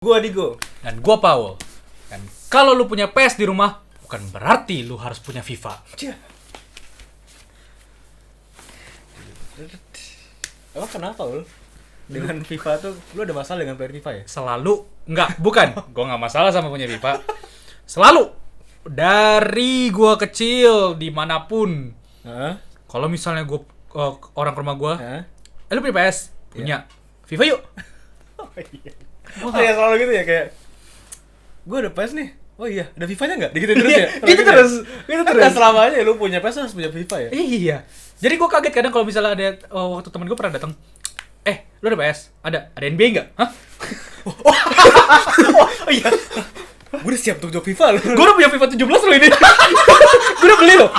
Gua Digo. Dan gua Paul. Dan kalau lu punya PS di rumah, bukan berarti lu harus punya FIFA. Cia. Emang kenapa Ul? Dengan FIFA tuh lu ada masalah dengan player FIFA ya? Selalu, bukan. Gua nggak masalah sama punya FIFA. Selalu. Dari gua kecil, dimanapun. Heeh. Kalau misalnya gua orang ke rumah gua, Heeh. lu punya PS? Punya. FIFA yuk. Oh iya. Oh ya selalu gitu ya kayak gua ada PS nih. Oh iya, ada FIFA-nya enggak? Gitu terus ya. Gitu terus. Gitu Kan terus. nggak selamanya lu punya PS harus punya FIFA ya? Iya. Jadi gue kaget kadang kalau misalnya ada waktu temen gue pernah datang, lu ada PS? Ada NBA nggak? Hah? Oh iya. Gue udah siap untuk jawab FIFA lu. Gue udah punya FIFA 17 loh ini. Gue udah beli loh.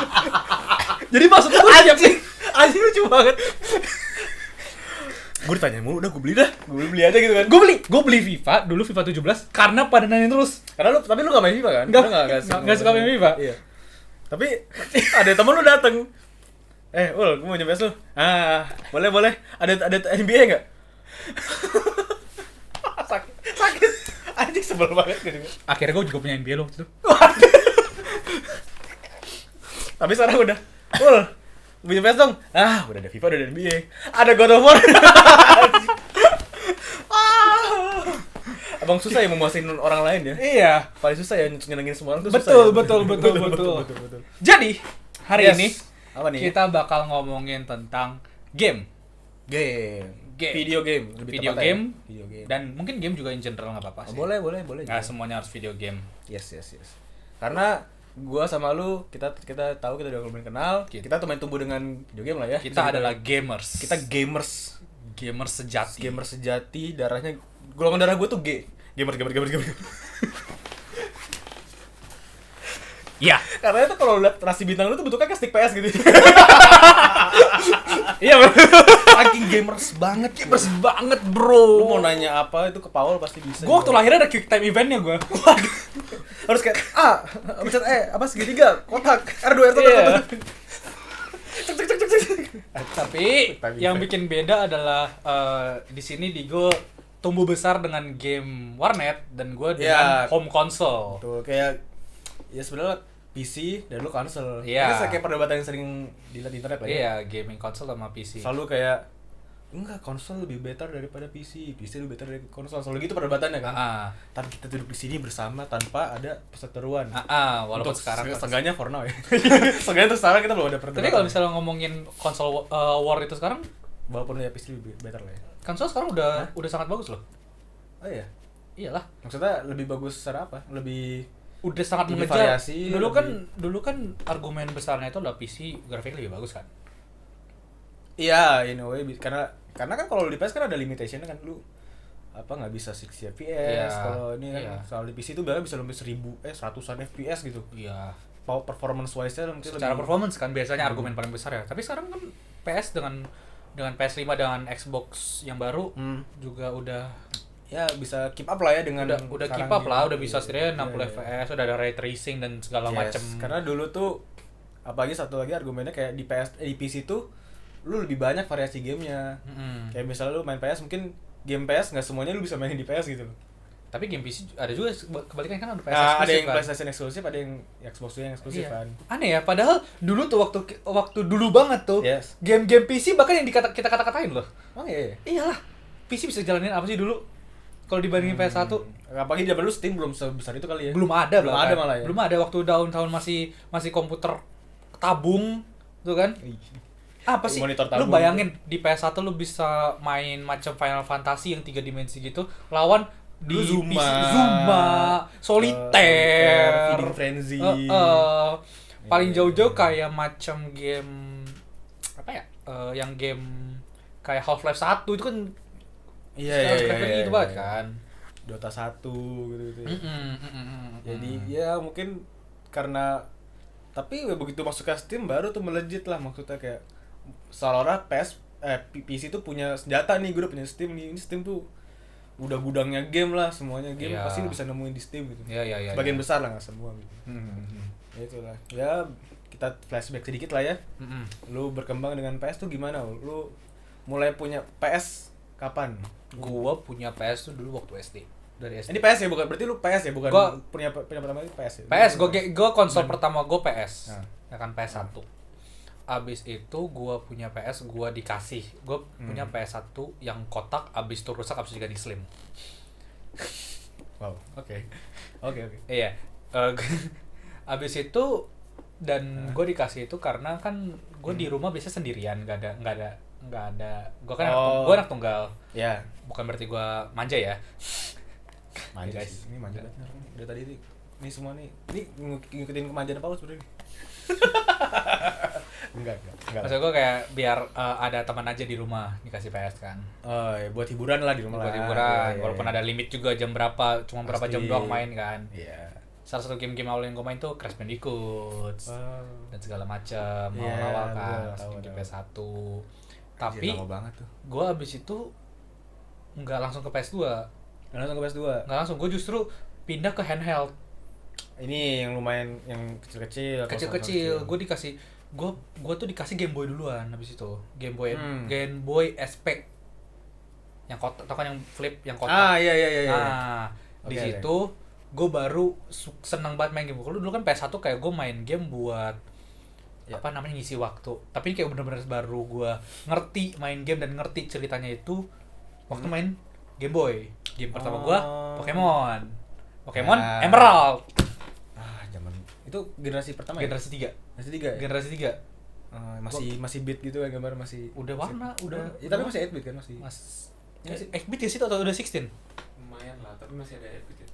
Jadi maksud gue siap sih. Anjing lucu banget. Gue ditanya mulu, udah gue beli dah. Gue beli aja gitu kan. Gue beli FIFA dulu FIFA 17 karena pada nanyain terus. Karena tapi lu gak main FIFA kan? Nggak suka main FIFA. Iya. Tapi ada temen lu dateng. Ul, gue mau nyampe lu. Boleh. Ada NBA enggak? sakit. Anjing sebel banget gue juga. Akhirnya gue juga punya NBA loh waktu itu. Tapi sekarang udah. Ul, punya PS dong. Udah ada FIFA, udah ada NBA. Ada God of War. Abang susah ya memuasin orang lain ya? Iya. Paling susah ya nyenengin semua orang tuh Betul, susah ya? betul. Jadi hari Yes. ini Apa nih? kita bakal ngomongin tentang game. Game. Video game. Lebih Video tepatnya game. ya. Video game. Dan mungkin game juga in general nggak apa-apa sih. Boleh. Nggak semuanya harus video game. Yes. Karena gua sama lu kita tahu kita udah lumayan kenal. Gitu. Kita main tumbuh dengan video game lah ya. Kita adalah gamers. Kita gamers. Gamers sejati. Gamer sejati, darahnya golongan darah gua tuh G. Gamer. Iya. Karena itu kalau lihat nasi bintang lu tuh bentuknya kayak stick PS gitu. Iya, bro. Saking gamers banget, Bro. Lu mau nanya apa itu ke Paul pasti bisa. Gue waktu lahirnya ada quick time eventnya gue. Harus kayak pencet segitiga, kotak, R2 R1. Iya. Tapi Time yang event. bikin beda adalah di sini Digo tumbuh besar dengan game warnet dan gue dengan home console. Tuh kayak ya sebenarnya PC dan lu konsol. Iya. Itu kayak perdebatan yang sering dilihat di internet lah ya. Iya, gaming console sama PC. Selalu kayak enggak, konsol lebih better daripada PC lebih better dari konsol. Selalu gitu perdebatannya kan. Tapi kita duduk di sini bersama tanpa ada perseteruan. Walaupun sekarang setengahnya for now ya. Setengahnya terus sekarang kita belum ada perdebatan. tapi kalau misalnya ngomongin konsol war itu sekarang, walaupun ya PC lebih better lah ya. konsol sekarang udah sangat bagus loh. Oh iya. Iyalah. Maksudnya lebih bagus secara apa? Lebih Udah sangat lebih mengejar. variasi, Dulu kan argumen besarnya itu adalah PC grafiknya lebih bagus kan. iya, in a way karena kan kalau di PS kan ada limitation kan, lu nggak bisa 60 fps. Kalau ini kan soal di PC itu bahkan bisa lebih 100-an fps gitu. Iya. Performance wise-nya mungkin Secara lebih performance kan biasanya argumen paling besar ya. Tapi sekarang kan PS dengan PS5 dengan Xbox yang baru juga udah ya bisa keep up lah ya dengan udah keep sekarang up lah, gitu. udah bisa setidaknya 60 Iya. fps, udah ada ray tracing dan segala macem. Karena dulu tuh apalagi satu lagi argumennya kayak di PC tuh lu lebih banyak variasi gamenya. Kayak misalnya lu main PS mungkin game PS nggak semuanya lu bisa mainin di PS gitu loh. Tapi game PC ada juga kebalikan kan, ada PS Ada yang kan? PlayStation eksklusif, ada yang Xbox yang eksklusif Iya. kan. Aneh ya, padahal dulu tuh waktu dulu banget tuh, Yes. game-game PC bahkan yang kita kata-katain loh. Oh iya. Iyalah, PC bisa jalanin apa sih dulu? Kalau dibandingin PS1, Apalagi zaman dulu Steam belum sebesar itu kali ya. belum ada Belum bahkan. ada malah ya. Belum ada waktu tahun masih komputer tabung tuh kan. Apa sih? Monitor Lu tabung. bayangin di PS1 lu bisa main macam Final Fantasy yang 3 dimensi gitu lawan di Lu PC, Zuma, Solitaire, Feeding Frenzy. paling Iya. jauh-jauh kayak macam game apa ya? Yang game kayak Half-Life 1 itu kan grafiknya gitu banget kan. Dota 1 gitu-gitu ya. Jadi Jadi ya mungkin karena tapi begitu masuk ke Steam baru tuh melejit lah, maksudnya kayak seolah-olah PC tuh punya senjata nih, gue udah punya Steam nih. Ini Steam tuh udah gudangnya game lah, semuanya game Iya. pasti lu bisa nemuin di Steam gitu. Iya. Sebagian besar lah, nggak semua gitu. Ya itulah. Ya kita flashback sedikit lah ya. Lu berkembang dengan PS tuh gimana? Lu mulai punya PS kapan? Gua punya PS tuh dulu waktu SD. dari SD. Ini PS ya, bukan berarti lu PS ya, bukan Gua- punya pertama itu PS ya. PS, gue konsol pertama gue PS, Nah. ya kan PS1. Abis itu gue punya PS, gue dikasih, gue punya PS1 yang kotak, abis itu rusak, abis itu diganti slim. Wow, oke. Iya, abis itu dan gue dikasih itu karena kan gue di rumah biasa sendirian, nggak ada. Gue kan gue anak tunggal, Ya, bukan berarti gue manja ya. manja Guys. sih. Ini manja banget nih orang. Dari tadi ini semua nih. Ini ngikutin kemanjaan Paus sebenarnya. Enggak. Maksud gue kayak biar ada teman aja di rumah dikasih PS kan. Oh, ya, buat hiburan lah di rumah Buat lah. hiburan, Iya, walaupun iya. ada limit juga jam berapa, cuma berapa jam Pasti. doang main kan. Iya. Salah satu game-game awal yang gue main tuh Crash Bandicoot dan segala macam Iya, awal-awal kan, tahu, game tahu. PS1. Tapi Lama banget tuh. gue abis itu nggak langsung ke PS2, Langsung ke PS2. nggak langsung, gue justru pindah ke handheld Ini yang lumayan yang kecil-kecil. kecil-kecil. Gue dikasih, gue tuh dikasih Game Boy duluan abis itu, Game Boy SP yang kotak, tau kan yang flip yang kotak. Iya. Nah, di Oke, situ gue baru seneng banget main game. Kalau dulu kan PS1 kayak gue main game buat apa namanya, ngisi waktu. Tapi kayak bener-bener baru gue ngerti main game dan ngerti ceritanya itu waktu main Game Boy. Game pertama gue Pokemon Ya. Emerald, Zaman itu generasi pertama ya? generasi 3. Generasi 3 ya? Generasi 3. Masih beat gitu kan gambar, masih Udah warna, udah. Ya, tapi masih 8 bit kan masih. Mas 8-bit ya sih atau udah 16? Lumayan lah, tapi masih ada edit.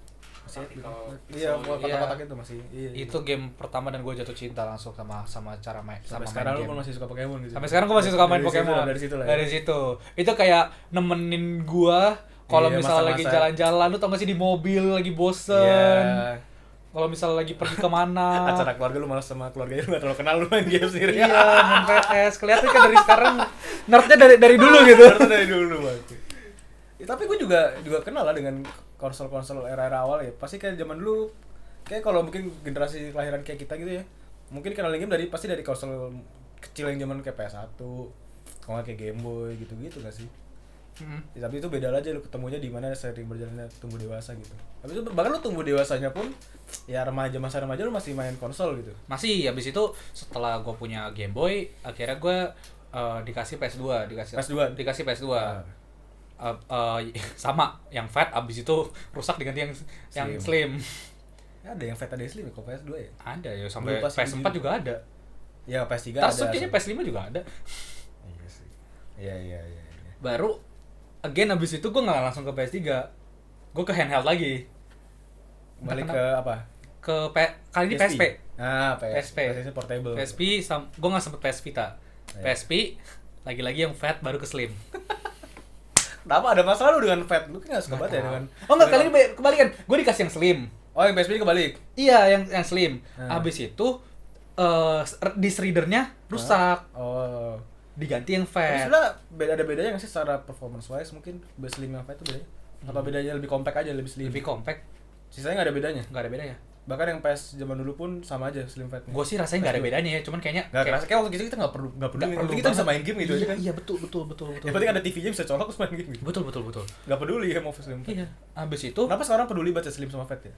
Masih Tapi 8 kalau Iya, soalnya- kotak-kotak itu masih. Iya. Itu game pertama dan gue jatuh cinta langsung sama cara main, Sampai sama sekarang main lu game. pun masih suka Pokemon gitu. Sampai sekarang gue masih suka main Dari situ Pokemon. lah, dari situ lah ya. Dari situ. Itu kayak nemenin gue kalau Iya, misalnya lagi masa-masa. jalan-jalan, lu tau gak sih di mobil lagi bosen. Iya. Kalau misalnya lagi pergi kemana. Acara keluarga lu malas sama keluarganya lu gak terlalu kenal, lu main game sendiri. Iya, main PS. Kelihatan kan dari sekarang nerdnya dari dulu gitu. Berarti dari dulu banget. Ya, tapi gue juga kenal lah dengan konsol-konsol era-era awal ya. Pasti kayak zaman dulu, kayak kalau mungkin generasi kelahiran kayak kita gitu ya, mungkin kenal game pasti dari konsol kecil yang zaman kayak PS1, kalau nggak kayak Game Boy gitu-gitu gak sih? Ya, tapi itu beda aja lu ketemunya di mana sering berjalannya tumbuh dewasa gitu. Tapi itu bahkan lu tumbuh dewasanya pun ya masa remaja lu masih main konsol gitu. Masih, habis itu setelah gue punya Game Boy, akhirnya gue dikasih PS2, dikasih PS2. Sama yang fat, abis itu rusak diganti yang slim. Ya, ada yang fat ada yang slim ya kalau PS2 ya? Ada ya, sampai Lupa sih PS4 jujur. juga ada. Ya PS3 Ntar ada. kayaknya PS5 juga ada. Iya sih. Iya. Baru again abis itu gue nggak langsung ke PS3, gue ke handheld lagi. Balik Entah ke apa? Kali ini PSP. PSP. PSP portable. PSP, gue nggak sempet PS Vita. Iya. PSP lagi-lagi yang fat baru ke slim. Kenapa ada masalah lu dengan fat? Lu kan gak suka banget ya dengan. Oh enggak, kali ini kebalikan. Gue dikasih yang slim. Oh, yang PSP kebalik. Iya, yang slim. Nah. Abis itu disk readernya rusak, Oh. diganti yang Tapi fat. sebenarnya ada bedanya nggak sih secara performance wise mungkin slim yang fat itu bedanya? Apa bedanya lebih compact aja, lebih slim? Lebih compact, Sisanya nggak ada bedanya. nggak ada bedanya. Bahkan yang PS zaman dulu pun sama aja slim fatnya. Gue sih rasanya nggak ada bedanya ya, cuman kayaknya Nggak kerasa kayak waktu kita nggak perlu nggak yang penting kita bisa main game gitu iya, aja kan. Iya, betul. Yang penting ada TV-nya bisa colok terus main game gitu. Betul. Nggak peduli ya mau slim fat. Iya. Abis itu Kenapa sekarang peduli baca slim sama fat ya?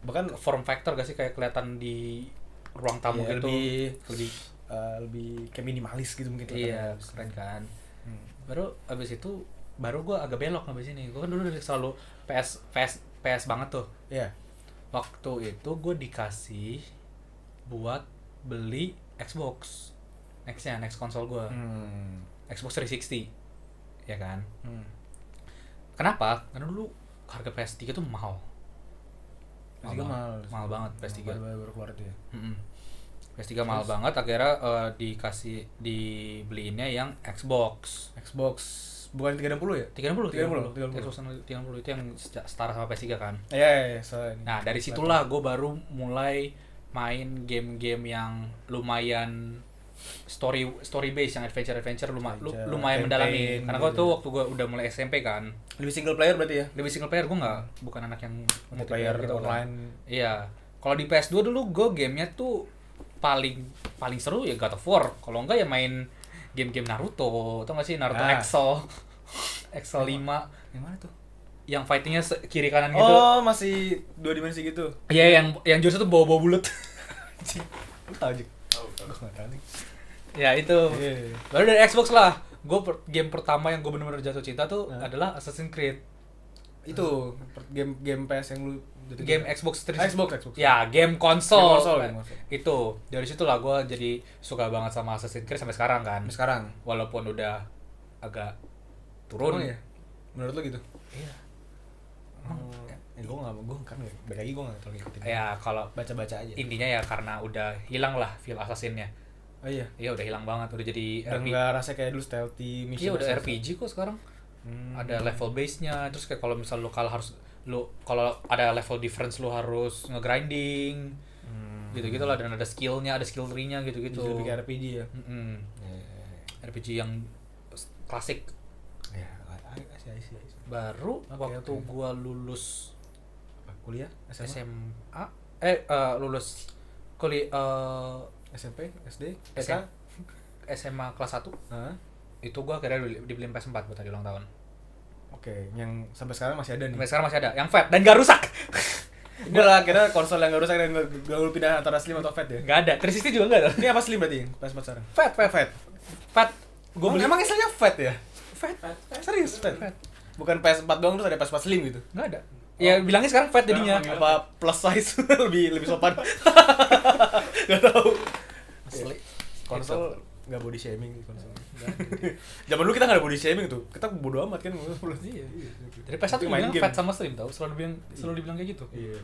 Bahkan form factor gak sih, kayak kelihatan di ruang tamu iya, gitu. lebih lebih kayak minimalis gitu mungkin. Iya, kelihatannya. keren kan. Hmm. Baru abis itu gue agak belok abis ini. Gue kan dulu selalu PS banget tuh. Iya. Waktu itu gue dikasih buat beli Xbox next konsol gue, Xbox 360, ya kan. Kenapa? Karena dulu harga PS3 tuh mahal. PS3 mahal banget PS3. Baru keluar itu ya. PS3 mahal banget, akhirnya dibeliinnya yang Xbox Bukan 360 ya? 360 30. Xbox 360 itu yang setara sama PS3 kan. Iya, so ini. Nah, dari situlah gue baru mulai main game-game yang lumayan story base, yang adventure lumayan mendalami. Campaign Karena gue gitu. tuh waktu gue udah mulai SMP kan, Lebih single player berarti ya? lebih single player. Gue bukan anak yang Multiplayer gitu kan. online. Iya. Kalau di PS2 dulu gue gamenya tuh paling seru ya God of War. Kalau enggak ya main game-game Naruto. Tau gak sih Naruto Ah. Excel 5. Yang mana tuh? yang fightingnya kiri kanan gitu. Oh, masih 2 dimensi gitu. Iya, yang jurusnya tuh bawa bulat. Lu tahu aja. Tahu. Gua enggak tahu nih. Ya itu. Iya. Baru dari Xbox lah. Game pertama yang gue bener-bener jatuh cinta tuh adalah Assassin's Creed. Itu game PS yang lu jatuh Game cinta. Xbox 360. Xbox. Ya, game konsol. Game konsol. Itu dari situ lah gue jadi suka banget sama Assassin's Creed sampai sekarang kan. Sampai sekarang. Walaupun udah agak turun. Emang ya? Menurut lu gitu? Iya. Gue kan balik lagi gue nggak terlalu ngikutin. Ya kalau Baca-baca aja. intinya ya karena udah hilang lah feel assassinnya. Oh iya. Iya udah hilang banget, udah jadi Udah RPG. nggak rasa kayak dulu stealthy mission. Iya udah RPG kok sekarang. Ada level base-nya, terus kayak kalau misal lu kalah harus kalau ada level difference lu harus nge-grinding. Gitu-gitu lah, dan ada skill-nya, ada skill tree-nya gitu-gitu. Lebih kayak RPG ya. RPG yang klasik. Ya, I see. Baru Oke, waktu oke. gua lulus Kuliah, SMA, SMA lulus kuliah SMP, SD, SM. SMA kelas 1 Hah? itu gua akhirnya dibeliin PS4 buat hari ulang tahun. Oke, yang sampai sekarang masih ada nih. Sampai sekarang masih ada, yang fat dan gak rusak. Udah lah, kira konsol yang gak rusak dan gak lu pindah antara slim atau fat ya? Gak ada, 360 juga gak ada. Ini apa slim berarti? PS4 sekarang? Fat. Fat. Gue beli. Emang istilahnya fat ya? Fat. Serius fat? Fat. Bukan PS4 doang terus ada PS4 slim gitu? Gak ada. Ya bilangnya sekarang fat jadinya. Apa plus size lebih sopan? Gak tahu. Asli. Konsol nggak body shaming konsol. Zaman dulu kita nggak ada body shaming tuh. Kita bodo amat kan. Iya. Jadi PS1 main bilang game. fat sama slim tau, selalu dibilang kayak gitu. Iya.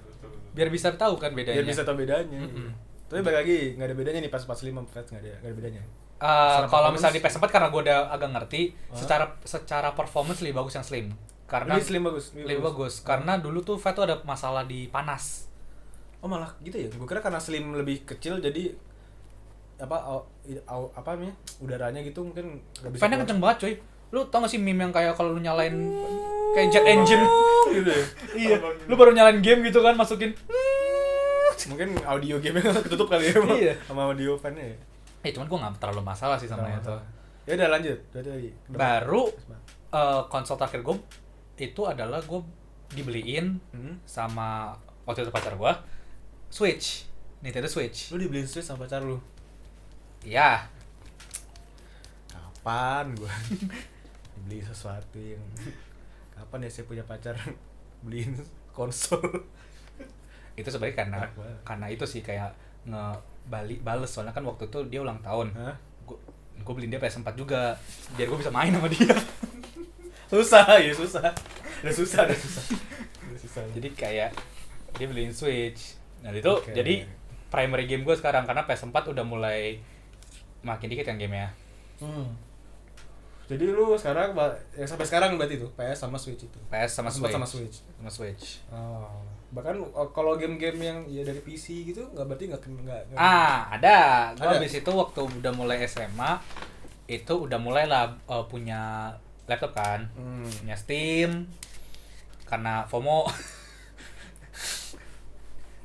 Biar bisa tahu kan bedanya. Biar bisa tahu bedanya. Mm-mm. Tapi balik lagi nggak ada bedanya nih PS4 slim sama fat nggak ada bedanya. Kalau misalnya di PS4 karena gue udah agak ngerti, Hah? secara performance lebih bagus yang slim. Karena Ini slim bagus. lebih bagus. Karena dulu tuh fat tuh ada masalah di panas. Oh malah gitu ya? Gue kira karena slim lebih kecil jadi apa namanya udaranya gitu mungkin nggak bisa. Fan-nya keluar. kenceng banget coy. Lu tau gak sih meme yang kayak kalau lu nyalain kayak jet engine gitu ya. iya. Lu baru nyalain game gitu kan, masukin. Mungkin audio game-nya ketutup kali ya Iya. sama audio fan-nya ya. Cuman gua gak terlalu masalah sih sama itu. Ya udah lanjut. Berarti lagi. Baru konsol terakhir gue itu adalah gue dibeliin sama waktu itu pacar gue Switch, Nintendo Switch. Lu dibeliin Switch sama pacar lu. Iya. Kapan gua beli sesuatu yang kapan ya saya punya pacar beliin konsol. Itu sebenarnya Enak banget. karena itu sih kayak bales soalnya kan waktu itu dia ulang tahun. Hah? Gue beliin dia PS4 juga biar gue bisa main sama dia. Susah. Udah susah. Jadi kayak dia beliin Switch. Nah itu Oke. jadi primary game gue sekarang karena PS4 udah mulai makin dikit yang gamenya. Jadi lu sekarang yang sampai sekarang berarti itu PS sama Switch itu. PS sama PS4 Switch. sama Switch. Sama Switch. Oh. Bahkan kalau game-game yang ya dari PC gitu nggak berarti nggak Ada. Gue Ada? abis itu waktu udah mulai SMA itu udah mulai lah punya laptop kan, punya Steam karena FOMO.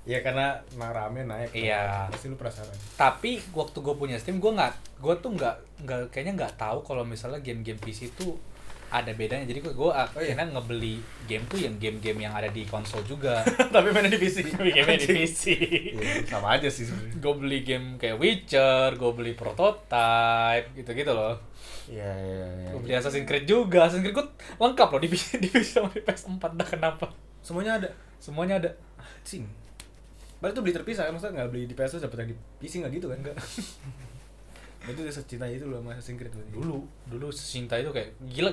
Ya karena rame naik. Iya. Pasti lu penasaran. Tapi waktu gue punya Steam gue tuh nggak kayaknya nggak tahu kalau misalnya game-game PC itu ada bedanya. Jadi gue akhirnya ngebeli game tuh yang game-game yang ada di konsol juga. Tapi mainnya di PC. Game-game di PC. Iya, sama aja sih sebenarnya. Gue beli game kayak Witcher, gue beli Prototype, gitu-gitu loh. Iya. Gue beli Assassin's Creed juga. Assassin's Creed gue lengkap loh di PC sama di PS4. Dah kenapa? Semuanya ada. Semuanya ada. Cing. Berarti tuh beli terpisah kan, maksudnya nggak beli di PS dapet yang di PC nggak gitu kan? Enggak. Berarti udah secinta itu loh sama Assassin's Creed berarti. Dulu secinta itu kayak gila,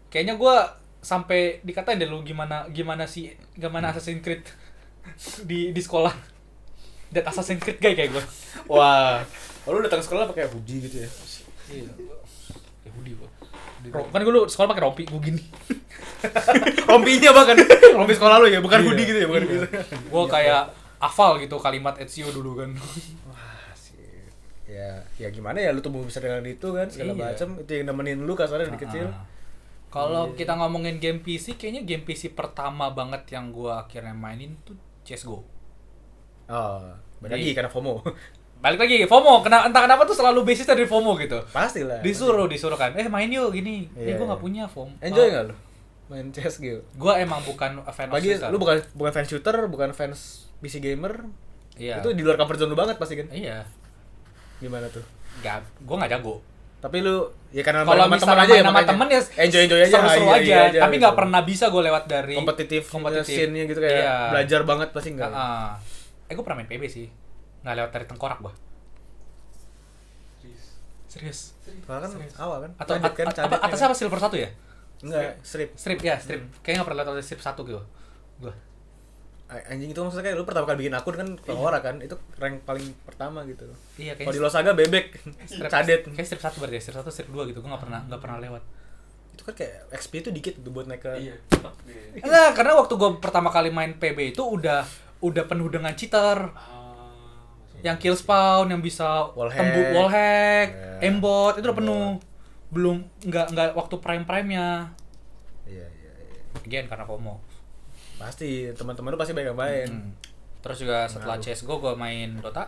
kayaknya gue sampai dikatain deh lu gimana Assassin's Creed di sekolah. Dan Assassin's Creed kayak gue. Wah, lu datang sekolah pakai hoodie gitu ya? Iya. Kayak hoodie gue. Kan gue dulu sekolah pakai rompi gue gini. Rompinya bahkan rompi sekolah lu ya, bukan Iya. hoodie gitu ya, bukan Iya. gitu. Gue kayak hafal gitu kalimat Ezio dulu kan. Wah, sih. Ya gimana ya lu tumbuh besar dengan itu kan, segala Iya. macam. Itu yang nemenin lu kasarnya dari kecil. Kalau kita ngomongin game PC, kayaknya game PC pertama banget yang gue akhirnya mainin tuh CSGO. Oh, balik lagi karena FOMO. Balik lagi FOMO, entah kenapa tuh selalu basisnya dari FOMO gitu. Pastilah. Disuruh kan, main yuk gini. Iya, Gue iya. nggak punya FOMO. Enjoy nggak lu? main CS gitu. Gue emang bukan fan of Pagi shooter. lu bukan fans shooter, bukan fans PC gamer. Iya. Itu di luar comfort zone lu banget pasti kan? Iya. Gimana tuh? Gue nggak jago. Tapi lu ya karena Kalau sama misalnya aja main sama makanya. temen ya enjoy aja, seru-seru iya, aja. iya Tapi nggak gitu. pernah bisa gue lewat dari kompetitif scene-nya gitu kayak Iya. belajar banget pasti enggak. Gue pernah main PB sih. Nggak lewat dari tengkorak gue. Serius. Soalnya kan Serius. awal kan. Atau Cadet kan, cadetnya atasnya kan. apa silver 1 ya? Enggak, strip. Strip ya, strip. Kayaknya nggak pernah lewat dari strip 1 gitu. Gue. Anjing itu maksudnya kayak lu pertama kali bikin akun kan Tengkorak kan, itu rank paling pertama gitu. Iya Kalau di kayaknya. Losaga bebek, Strip, cadet. Kayak strip 1 berarti ya, strip 1, strip 2 gitu. Gue nggak pernah lewat. Itu kan kayak XP itu dikit tuh buat naik ke. Iya. Enggak, karena waktu gue pertama kali main PB itu udah penuh dengan cheater. Yang kill spawn, yang bisa Wallhack. wallhack, Ya. aimbot, itu udah Aimbot. penuh. Belum nggak waktu prime-nya. Iya. Again karena FOMO. Pasti teman-teman lu pasti banyak yang main. Terus juga setelah Pengaruh. CS:GO gue main Dota,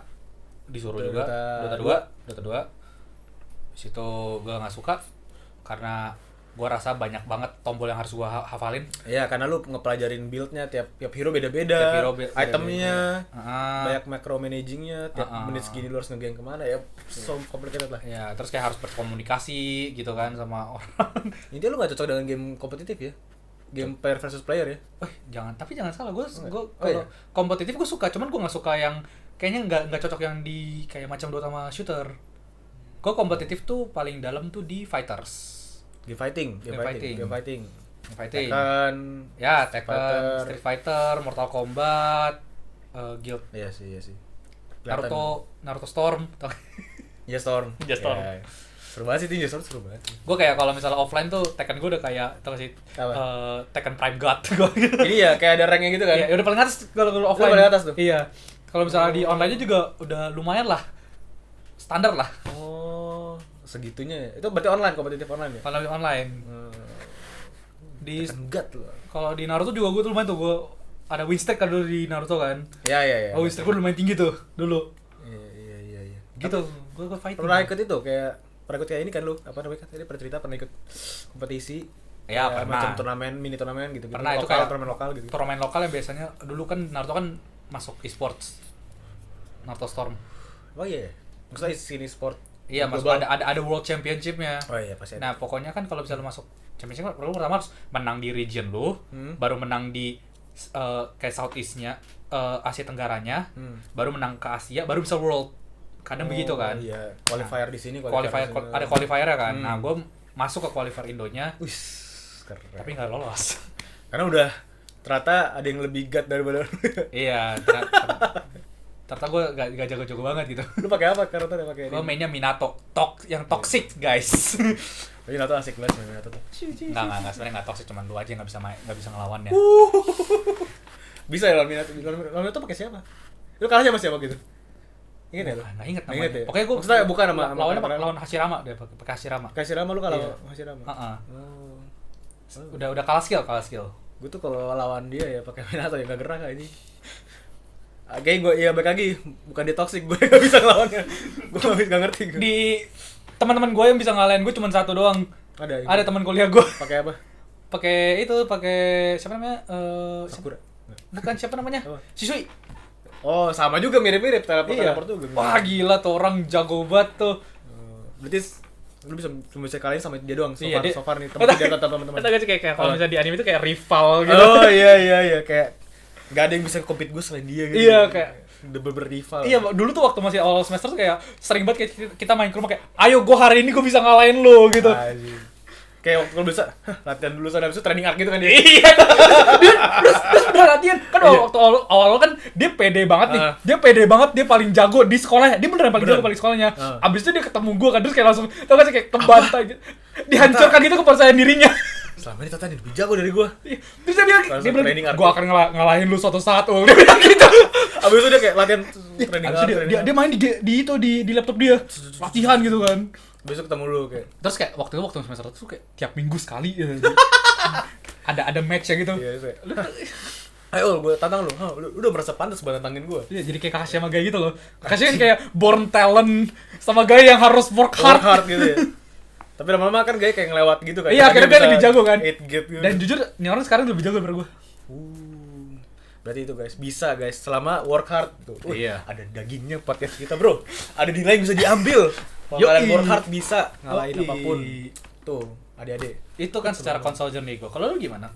disuruh juga Dota Dota 2. Di situ gue nggak suka karena gue rasa banyak banget tombol yang harus gue hafalin. Iya, karena lu ngepelajarin build-nya tiap hero beda-beda. Tiap hero Itemnya, Heeh. banyak macro managing-nya, tiap Ah. menit segini lu harus nge-gank kemana ya. So complicated lah. Ya, terus kayak harus berkomunikasi gitu kan sama orang. Intinya lu gak cocok dengan game kompetitif ya? Game player versus player ya? Jangan salah, gue Oh, kalau iya? kompetitif gue suka, cuman gue nggak suka yang kayaknya nggak cocok yang di kayak macam Dota sama shooter. Gue kompetitif tuh paling dalam tuh di fighters, Game fighting. fighting. Tekken, Ya, Tekken, Fighter. Street Fighter, Mortal Kombat, Guild, Iya sih. Naruto Storm. Ninja Storm. Ninja Storm. Ya. Seru banget sih itu, Ninja Storm seru banget. Gue kayak kalau misalnya offline tuh Tekken gue udah kayak tau gak sih Apa? Tekken Prime God gue gitu. Ini ya kayak ada ranknya gitu kan? Ya udah paling atas kalau offline. paling atas tuh? Iya. Kalau misalnya di online-nya juga udah lumayan lah. Standar lah. Oh, segitunya ya. Itu berarti online, kompetitif online ya? Kalau di online. Di Tegat loh. kalau di Naruto juga gue tuh lumayan tuh, gue ada win streak kan dulu di Naruto kan. Iya. Oh, win streak gue lumayan tinggi tuh dulu. Iya. Gitu. Gue fighting. Pernah ikut itu pernah ikut kayak ini kan lu? Apa namanya? Tadi pernah cerita pernah ikut kompetisi. Ya, Kayak pernah. macam turnamen, mini turnamen gitu. Pernah, itu lokal, kayak turnamen lokal gitu. Turnamen lokal yang biasanya dulu kan Naruto kan masuk e-sports. Naruto Storm. Oh iya. Maksudnya sini sport. Iya, masuk global. ada World Championship-nya. Oh iya, pasti ada. Nah, pokoknya kan kalau bisa lu masuk championship, lu pertama harus menang di region lu, baru menang di kayak Southeast-nya, Asia Tenggaranya, baru menang ke Asia, baru bisa World. Kadang begitu kan. Iya, qualifier di sini, Qualifier di sini. ada qualifier kan. Nah, gue masuk ke qualifier Indonya, Wih, keren. tapi nggak lolos. Karena udah ternyata ada yang lebih gut daripada lu. Iya, ternyata gue gak jago-jago banget gitu. Lu pakai apa karakternya pakai Gue mainnya Minato, yang toxic guys. Tapi Nato asik banget main Nato tuh. Enggak, sebenarnya nggak toxic, cuman lu aja yang nggak bisa ngelawannya. Bisa ya lawan Minato. Lawan Minato pakai siapa? Lu kalah sama siapa gitu? Ingat ya lu? Nggak inget Nggak namanya. inget ya? Pokoknya gue Maksudnya bukan sama lawan Hashirama deh, pakai Hashirama. Hashirama lu kalah Iya. sama Hashirama. Heeh. Oh. Udah kalah skill. Gue tuh kalau lawan dia ya pakai Minato ya gak gerak ini. Kayak gue ya balik lagi bukan dia toxic, gue gak bisa ngelawannya. Gue gak ngerti gue. Di teman-teman gue yang bisa ngalahin gue cuma satu doang. Ada teman kuliah gue. Pakai apa? Pakai siapa namanya? Sakura. Bukan siapa namanya? Apa? Shisui. Oh, sama juga mirip-mirip teleport juga. Wah, gila tuh orang jago banget tuh. Berarti lu bisa kalahin sama dia doang Iya, dia- so far nih teman-teman. Kata gak sih kayak kalau Apa? misalnya di anime itu kayak rival gitu. Oh iya kayak gak ada yang bisa compete gue selain dia gitu. Iya, kayak udah rival. iya, dulu tuh waktu masih awal semester tuh kayak sering banget kayak kita main ke rumah kayak, ayo gue hari ini gue bisa ngalahin lo gitu. Anjing. Kayak waktu kalau bisa latihan dulu sana habis itu training art gitu kan dia. Iya. Terus udah latihan kan waktu awal kan dia pede banget nih. Dia pede banget, dia paling jago di sekolahnya. Dia beneran paling jago paling sekolahnya. Abis itu dia ketemu gue kan terus kayak langsung tau gak sih kayak kebantai gitu. Dihancurkan gitu kepercayaan dirinya. Selama ini Tata lebih jago dari gue. Terus dia bilang, Langsung training art. gue akan ngalahin lu suatu saat. Dia bilang gitu. Abis itu dia kayak latihan training Abis art. itu dia main di laptop dia latihan gitu kan. Besok ketemu lu kayak. Terus kayak waktu semester 1 tuh kayak tiap minggu sekali ya. ada match ya gitu. Iya, kayak. Ayo, gue tantang lu. Hah, lu udah merasa pantas buat tantangin gue. Iya, jadi kayak Kakashi sama Gai gitu loh. Kakashi kan kayak born talent sama Gai yang harus work hard. Gitu ya. Tapi lama-lama kan kayak ngelewat gitu kan. Iya, akhirnya gue lebih jago kan. 8 gate gitu. Dan jujur, ini orang sekarang lebih jago daripada gue. Berarti itu guys, bisa guys selama work hard tuh. Iya. Ada dagingnya podcast kita, Bro. Ada nilai yang bisa diambil. Kalau kalian Yoi. work hard bisa ngalahin Yoi. apapun. Tuh, adik-adik. Itu kan secara konsol journey gue. Kalau lu gimana?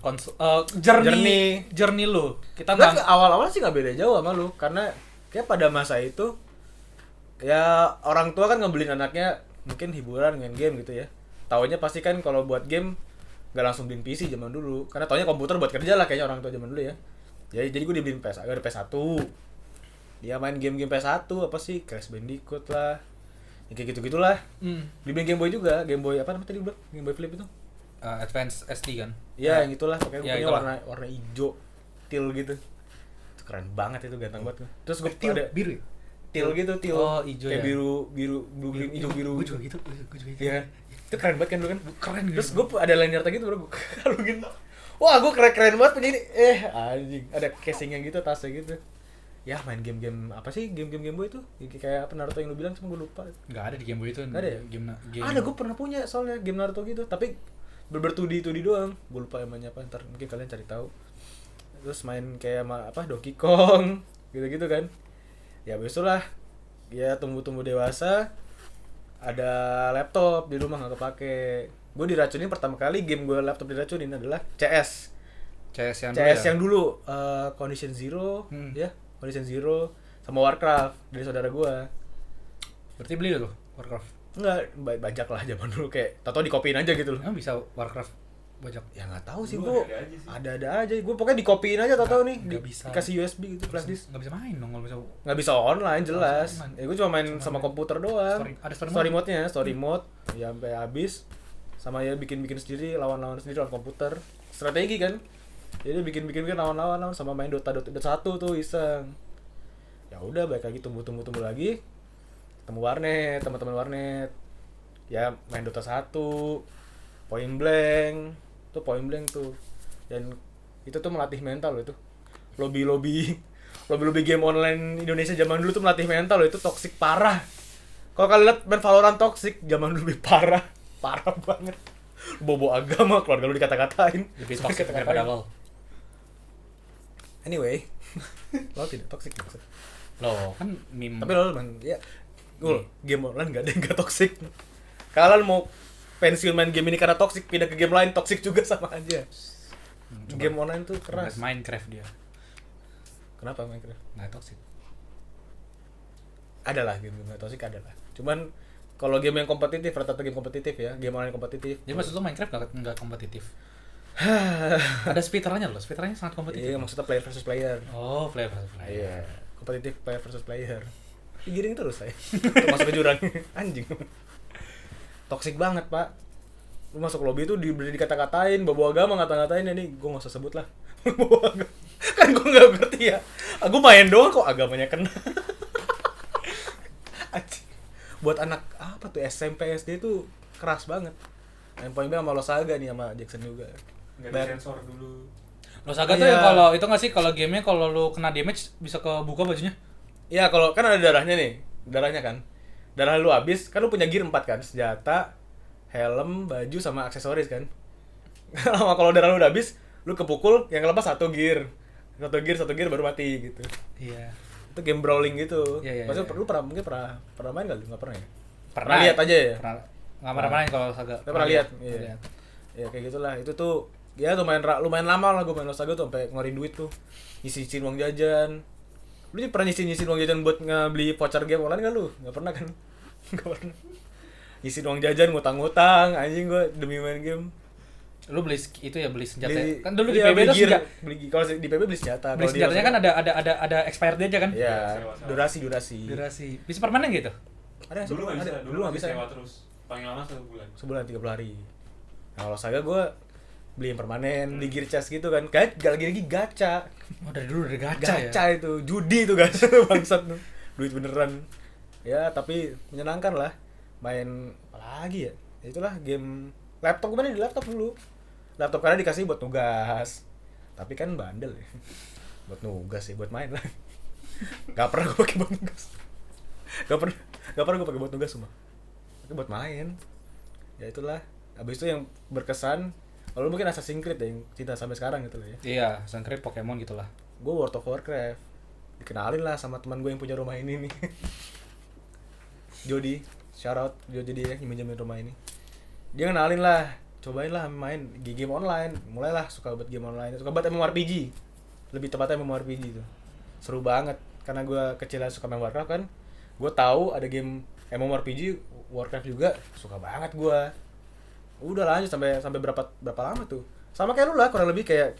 Journey lu. Kita Tapi nggak awal-awal sih nggak beda jauh sama lu, karena kayak pada masa itu ya orang tua kan ngebeliin anaknya mungkin hiburan main game gitu ya. Taunya pasti kan kalau buat game nggak langsung beliin PC zaman dulu, karena taunya komputer buat kerja lah kayaknya orang tua zaman dulu ya. Jadi gue dibeliin PS, ada PS1. Dia main game-game PS1 apa sih? Crash Bandicoot lah. Ya, kayak gitu-gitulah. Dibeliin Game Boy juga, Game Boy apa namanya tadi bilang? Game Boy Flip itu. Advance SD kan? Iya, yang itulah, pokoknya Ya, punya itulah. warna hijau, teal gitu. Itu keren banget itu, ganteng banget. Terus gue Teal, ada biru ya? teal gitu, teal. Oh, hijau kayak ya? biru green, hijau biru. Gue juga gitu. Gue juga gitu. Iya. Itu keren banget kan dulu kan? Keren gitu. Terus gue ada lanyard gitu bro, gue kalungin. Wah, gue keren banget punya ini. Anjing, ada casingnya gitu, tasnya gitu. Ya main game-game apa sih? Game-game Game Boy itu? Kayak apa Naruto yang lu bilang, cuma gue lupa. Nggak ada di Game Boy itu. Nggak ada ya? Game. Ada, gue pernah punya soalnya game Naruto gitu, tapi ber-2D doang. Gue lupa namanya apa, ntar mungkin kalian cari tahu. Terus main kayak apa Donkey Kong gitu-gitu kan. Ya besok lah. Ya tumbuh dewasa. Ada laptop di rumah nggak kepake. Gue diracunin pertama kali game gue laptop diracunin adalah CS. CS yang CS dulu ya? yang dulu Condition Zero, ya Condition Zero sama Warcraft dari saudara gue. Berarti beli tuh Warcraft. Enggak, bajak lah zaman dulu, kayak tau dikopiin aja gitu loh. Emang bisa Warcraft bajak? Ya nggak tahu sih Dulu gue. ada-ada aja sih. Ada aja. Gue pokoknya dikopiin aja tau nih. Nggak bisa. Dikasih USB gitu, flash disk. Nggak bisa main dong kalau bisa. Nggak bisa online jelas. Nggak bisa online. Ya gue cuma main Cuma sama main. komputer doang. Ada story Story mode. mode-nya, story mode ya sampai habis. Sama ya bikin sendiri, lawan sendiri lawan komputer. Strategi kan. Jadi bikin lawan sama main Dota 1 tuh iseng. Ya udah balik lagi tumbuh lagi. Ketemu warnet, teman-teman warnet. Ya main Dota 1, Point Blank tuh. Dan itu tuh melatih mental loh itu. Lobby game online Indonesia zaman dulu tuh melatih mental loh, itu toksik parah. Kalau kalian lihat main Valorant toksik, zaman dulu lebih parah banget. Bobo agama, keluarga lu dikata-katain. Lebih Sampai toxic kata-katain. daripada LoL. Anyway, lo tidak toksik maksud. Loh, kan meme. Tapi lo man, ya, game online gak ada yang gak toksik. Kalian mau pensiun main game ini karena toksik, pindah ke game lain toksik juga sama aja. Coba Game online tuh keras. Minecraft dia. Kenapa Minecraft? Nggak toxic. Ada lah game toksik, ada lah. Cuman kalau game yang kompetitif, rata-rata game kompetitif ya, game online kompetitif. Jadi maksud lo Minecraft nggak kompetitif? Ada speedrunnya loh, speedrunnya sangat kompetitif. Iya, maksudnya player versus player. Oh, player versus player. Iya, kompetitif player versus player. Digiring terus saya. Masuk ke jurang. Anjing. Toksik banget, Pak. Lu masuk lobby itu dikata-katain, bawa agama ngata-ngatain ini, gue nggak usah sebut lah. Bawa agama. Kan gue nggak ngerti ya. Aku main doang kok agamanya kena. Anjing. Buat anak apa tuh SMP SD itu keras banget. Main Point Blank sama Losaga nih sama Jackson juga. Nggak ada sensor dulu. Lo Saga tuh Iya. yang kalau itu nggak sih kalau gamenya kalau lo kena damage bisa kebuka bajunya? Iya, kalau kan ada darahnya nih. Darahnya kan. Darah lu habis, kan lu punya gear 4 kan? Senjata, helm, baju sama aksesoris kan. Kalau darah lu udah habis, lu kepukul, yang lepas satu gear baru mati gitu. Iya. Itu game brawling gitu. Iya, iya, Maksudnya iya. lu mungkin pernah main kali? Enggak pernah ya? Pernah lihat aja ya? Pernah. Nggak pernah main kalau Saga. Saya pernah lihat. Pernah Iya. lihat. Ya kayak gitulah. Itu tuh ya lumayan lama lah gue main Losaga tuh sampai ngeluarin duit tuh. Nyisihin uang jajan. Lu pernah nyisihin uang jajan buat ngebeli voucher game online kan lu? Enggak pernah kan? Enggak pernah. Nyisihin uang jajan, ngutang-ngutang, anjing gue demi main game. Lu beli itu ya beli senjata. Beli- Kan dulu di iya, PB beli tuh gear. senjata. Kalau di PB beli senjata. Beli Kalau di senjatanya kan Losaga- ada expired aja kan? Iya, Sewa-sewa. durasi. Durasi. Bisa permanen gitu? Ada Dulu nggak bisa, ada. dulu nggak bisa. sewa terus. Paling lama 1 bulan. Sebulan 30 hari. Nah, kalau Saga gue beli yang permanen, beli gear chest gitu kan. Lagi gacha. Oh, dari dulu dari gacha ya. Gacha itu, judi itu gacha bangsat tuh. Duit beneran. Ya, tapi menyenangkan lah. Main apa lagi ya? Ya itulah game laptop, gue main di laptop dulu. Laptop karena dikasih buat nugas. Tapi kan bandel ya. Buat nugas sih, buat main lah. Gak pernah gue pakai buat nugas. Gak pernah gue pakai buat nugas semua. Pakai buat main. Ya itulah. Abis itu yang berkesan, kalau mungkin Assassin's Creed ya, yang cinta sampai sekarang gitu loh ya. Iya, Assassin's Creed, Pokemon gitulah. Gue World of Warcraft. Dikenalin lah sama teman gue yang punya rumah ini nih. Jody, shout out Jody dia yang minjemin rumah ini. Dia kenalin lah, cobain lah main game online. Mulailah suka buat game online, suka buat MMORPG. Lebih tepatnya MMORPG itu. Seru banget karena gue kecilnya suka main Warcraft kan. Gue tahu ada game MMORPG Warcraft juga, suka banget gue. Udah lanjut sampai berapa lama tuh. Sama kayak lu lah, kurang lebih kayak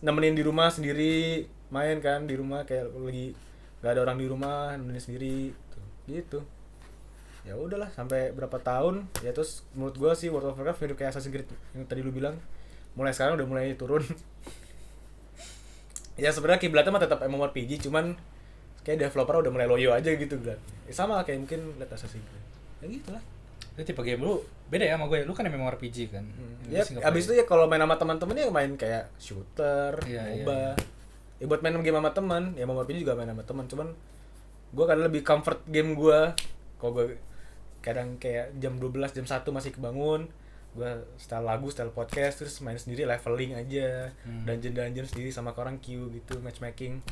nemenin di rumah sendiri, main kan di rumah kayak lagi gak ada orang di rumah, nemenin sendiri gitu. Ya udahlah sampai berapa tahun ya, terus menurut gua sih World of Warcraft mirip kayak Assassin's Creed yang tadi lu bilang, mulai sekarang udah mulai turun. Ya sebenarnya kiblatnya mah tetap MMORPG, cuman kayak developer udah mulai loyo aja gitu kan. Ya, sama kayak mungkin lihat Assassin's Creed. Ya gitu lah. Itu tipe game lu beda ya sama gue. Lu kan MMORPG kan. Ya abis itu ya kalau main sama teman-teman ya main kayak shooter, MOBA. Ya buat main game sama teman, ya MMORPG juga main sama teman, cuman gua kadang lebih comfort game gua. Kalau gua kadang kayak jam 12, jam 1 masih kebangun, gua setel lagu, setel podcast, terus main sendiri leveling aja, dungeon sendiri sama orang queue gitu, matchmaking.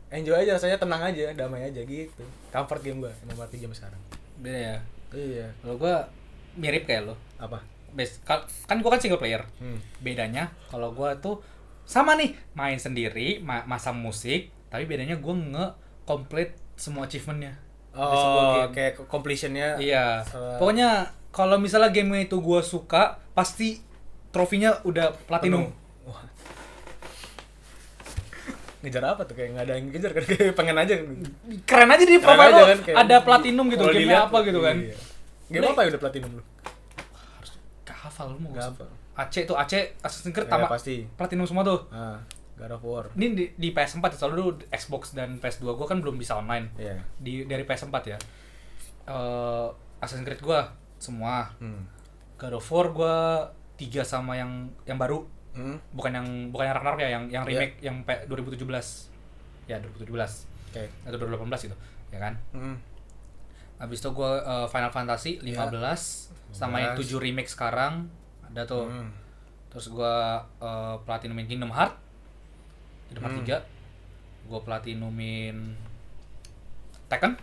Enjoy aja, rasanya tenang aja, damai aja gitu. Comfort game gua, MMORPG game sekarang. Beda ya. Iya. Kalau gue mirip kayak lo. Apa? Kan gue kan single player. Bedanya kalau gue tuh sama nih, main sendiri, masang musik, tapi bedanya gue nge-complete semua achievementnya. Oh, kayak completionnya. Iya. Pokoknya kalau misalnya game itu gue suka, pasti trofinya udah platinum. Wah. Ngejar apa tuh? Kayak nggak ada yang ngejar kan, kayak pengen aja. Keren aja di Keren profile aja lo, kan, kayak ada platinum gitu, kalau gamenya dilihat, apa gitu kan. Iya. Game apa yang udah platinum lu? Harus gak hafal lu mau. Gak hafal. Aceh Assassin's Creed Ya, sama pasti. platinum semua tuh. Ah, God of War. Ini di PS4 ya, soalnya dulu Xbox dan PS2 gue kan belum bisa online. Iya. Dari PS4 ya. Assassin's Creed gue semua. God of War gue 3 sama yang baru. Bukan yang Ragnarok ya, yang remake yang 2017. Ya 2017. Oke. Atau 2018 gitu, ya kan? Habis itu gue Final Fantasy 15 sama yang 7 remake sekarang ada tuh. Terus gue platinumin Kingdom Hearts 3. Gue platinumin Tekken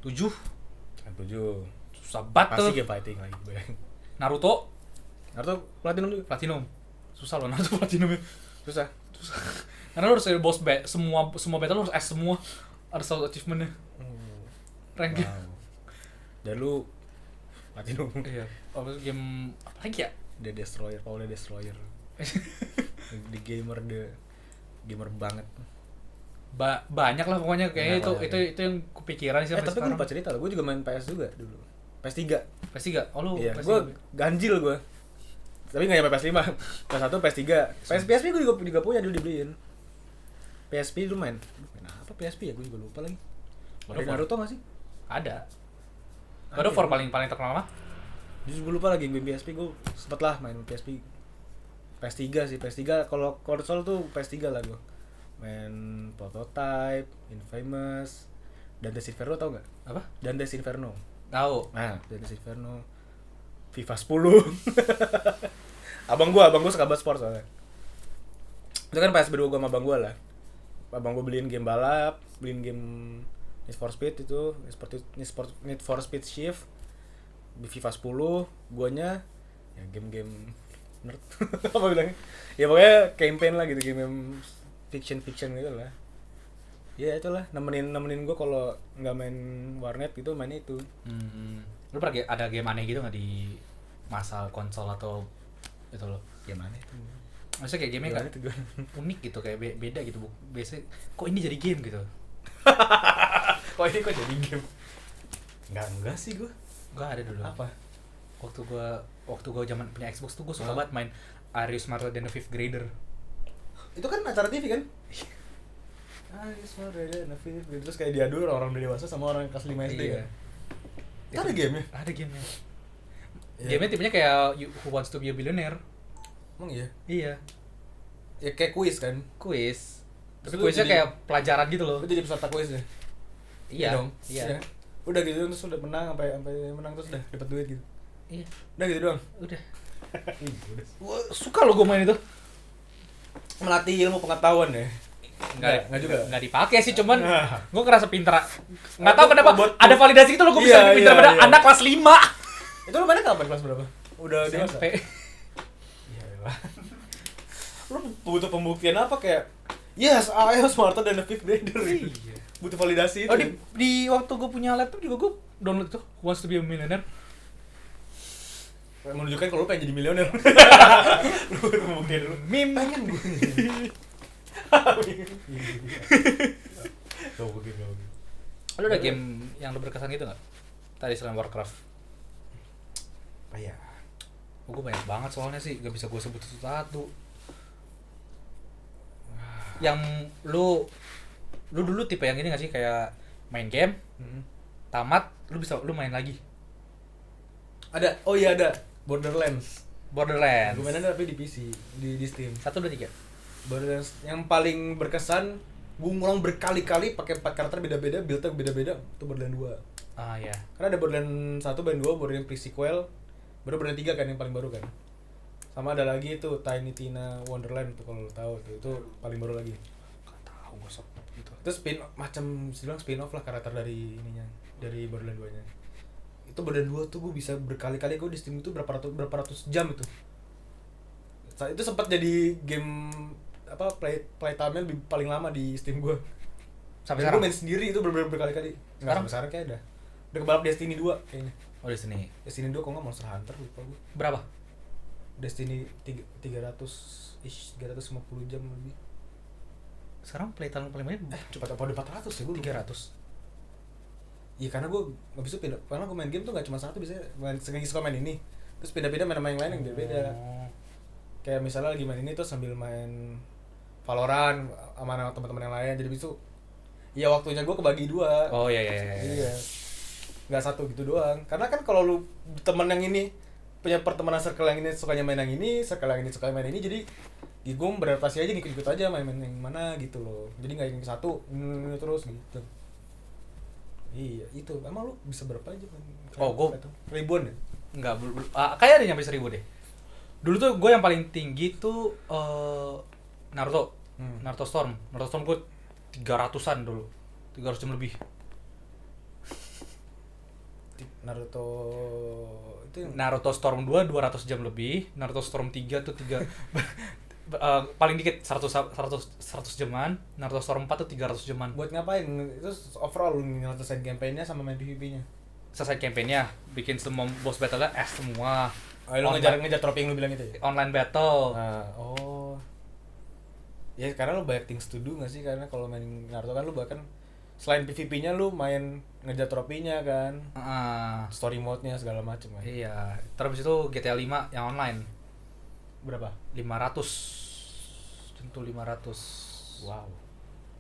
7. Kan 7. Susah banget tuh. Pasti game fighting lagi. Naruto Platinum dulu. platinum. Susah loh Naruto platinumnya. Susah. Karena lu harus boss semua battle lu harus S semua. Ada selalu achievementnya. Ranknya. Wow. Dan lu platinum. Iya. Game apa lagi ya? The Destroyer, Paul the Destroyer. Di gamer banget. Banyak lah pokoknya kayaknya Banyak, itu yang kepikiran sih sampai Tapi gue sekarang. lupa cerita loh, gue juga main PS juga dulu. PS3. PS3. Oh lu Iya, PS3. gue ganjil gue. Tapi nggak nyampe PS5. PS1, PS3. PSP gue juga punya dulu dibeliin. PSP dulu main apa PSP ya? Gue juga lupa lagi. Ada Naruto nggak sih? Ada. God of War paling terkenal mah. Justru gue lupa lagi game PSP, gue sempet lah main PSP. PS3 sih, PS3 kalau konsol tuh PS3 lah gue. Main Prototype, Infamous, Dante's Inferno tau nggak? Apa? Dante's Inferno. Tahu. Nah, Dante's Inferno. FIFA 10. abang gua suka banget sport soalnya. Itu kan PSP 2 gua sama abang gua lah. Abang gua beliin game balap, beliin game Need for Speed itu, Need for Speed Shift. Di FIFA 10, guanya ya game-game nerd. Apa bilangnya? Ya pokoknya campaign lah gitu, game fiction gitu lah. Ya itulah, nemenin gua kalau nggak main warnet gitu, main itu. Lu pernah ada game aneh gitu nggak di masa konsol atau itu lo? Game aneh itu. Maksudnya kayak game-nya kan unik gitu, kayak beda gitu. Biasanya kok ini jadi game gitu. Kok jadi game? Enggak sih gua. Gua ada dulu. Apa? Waktu gua zaman punya Xbox tuh gua suka banget main Are You Smarter Than the Fifth Grader. Itu kan acara TV kan? Terus kayak diadu orang dewasa sama orang kelas 5 SD Iya. kan? Itu ada game-nya? Ada game-nya. Iya. Game-nya tipenya kayak Who Wants to Be a Billionaire. Emang iya? Iya. Ya kayak kuis kan? Kuis. Tapi Terus lu kuisnya jadi- kayak pelajaran gitu loh. Lu jadi peserta kuisnya? Iya dong. Iya. Udah gitu terus udah menang sampai menang terus udah dapat duit gitu. Iya, Udah gitu doang. udah. Udah. Gua suka lo gue main itu. Melatih ilmu pengetahuan ya. Enggak juga. Enggak dipakai sih, cuman Nah. gue ngerasa pintar. Enggak tahu kenapa Buat- ada validasi itu lo gue bisa Iya, lebih pintar iya, pada iya. anak kelas 5. Itu lu mainnya kapan, kelas berapa? Udah dewasa? SMP. Iya lah. Lu butuh pembuktian apa kayak yes, I am smarter than the fifth grader. Iya. Butuh validasi itu. Oh, di waktu gue punya laptop juga gue download tuh Who Wants to Be a Millionaire. menunjukkan kalau lu pengen jadi milioner. Lu butuh pembuktian dulu. Meme. Pengen gue. Gak mungkin, gak mungkin. Lu ada game yang lu berkesan gitu nggak? Tadi selain Warcraft. Oh iya. Oh, gue banyak banget soalnya sih, gak bisa gue sebut satu-satu. Yang lu dulu tipe yang ini gak sih, kayak main game, tamat, lu main lagi. Ada, oh iya ada. Borderlands. Borderlands. Gue mainnya tapi di PC, di Steam. 1, 2, 3. Borderlands yang paling berkesan, gue ngulang berkali-kali pakai 4 karakter beda-beda, build-nya beda-beda. Itu Borderlands 2. Ah ya. Karena ada Borderlands 1, Borderlands 2, Borderlands pre-sequel, baru Borderlands 3 kan yang paling baru kan. Sama ada lagi itu Tiny Tina Wonderland tuh kalau lo tahu tuh, itu paling baru lagi. Gak tahu gue sok gitu. Itu macam dibilang spin-off lah karakter dari ininya, dari Borderlands 2-nya. Itu Borderlands 2 tuh gue bisa berkali-kali, gue di Steam itu berapa ratus jam itu. Itu sempat jadi game apa play time-nya paling lama di Steam gue. Sampai Gue sekarang. main sendiri itu berkali-kali. Sekarang? Sampai sekarang kayak udah kebalap Destiny 2 kayaknya. Oh, di sini. Destiny 2 kok nggak Monster Hunter lupa gue. Berapa? Destiny 300 350 jam lebih. Sekarang playtime paling banyak Cepat apa udah 400 ya gue. 300. Iya karena gue nggak bisa pindah. Karena gue main game tuh nggak cuma satu, biasanya lagi suka main ini. Terus pindah-pindah main sama yang lain yang beda-beda. Oh. Kayak misalnya lagi main ini tuh sambil main Valorant sama teman-teman yang lain. Jadi itu ya waktunya gue kebagi dua. Oh iya iya iya. Iya. Nggak satu gitu doang. Karena kan kalau lu temen yang ini punya pertemanan circle yang ini sukanya main yang ini, circle yang ini suka main ini, jadi ya gue beradaptasi aja, ngikut-ngikut aja main-main yang mana gitu loh. Jadi nggak yang satu terus gitu. Iya itu. Emang lu bisa berapa aja main? Oh, gua ribuan ya? Enggak, kayak ada nyampe 1000 deh. Dulu tuh gue yang paling tinggi tuh Naruto. Naruto Storm gue 300-an dulu. 300 jam lebih. Naruto itu yang Naruto Storm 2 200 jam lebih, Naruto Storm 3 tuh 3 paling dikit 100 jaman, Naruto Storm 4 tuh 300 jaman. buat ngapain? Itu overall lu nyelesain campaign-nya sama main PvP-nya. Selesai campaign-nya, bikin semua boss battle-nya semua. Oh, lu ngejar trofi yang lu bilang itu ya? Online battle. Nah, oh. Ya karena lu banyak things to do nggak sih? Karena kalau main Naruto kan lu bahkan selain PvP-nya lu main ngejar trofinya kan. Story mode-nya segala macem kan. Iya, terus itu GTA 5 yang online. Berapa? 500. Tentu 500. Wow.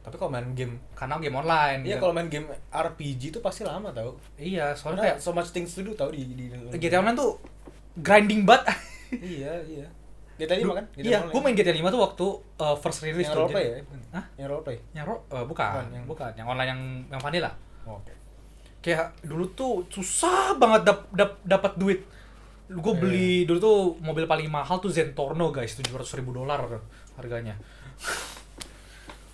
Tapi kalau main game, Karena game online. iya kalau main game RPG itu pasti lama tau. Iya, soalnya Karena kayak so much things to do tau di GTA Online tuh grinding banget. Iya. GTA 5 kan? GTA Iya, Online. gue main GTA 5 tuh waktu first release yang tuh. roleplay ya? Hah? Yang roleplay? Bukan, Yang- bukan. Yang online yang vanilla. Oh, oke. Kayak dulu tuh susah banget dapat duit. Gue beli dulu tuh mobil paling mahal tuh Zentorno guys, $700,000 harganya.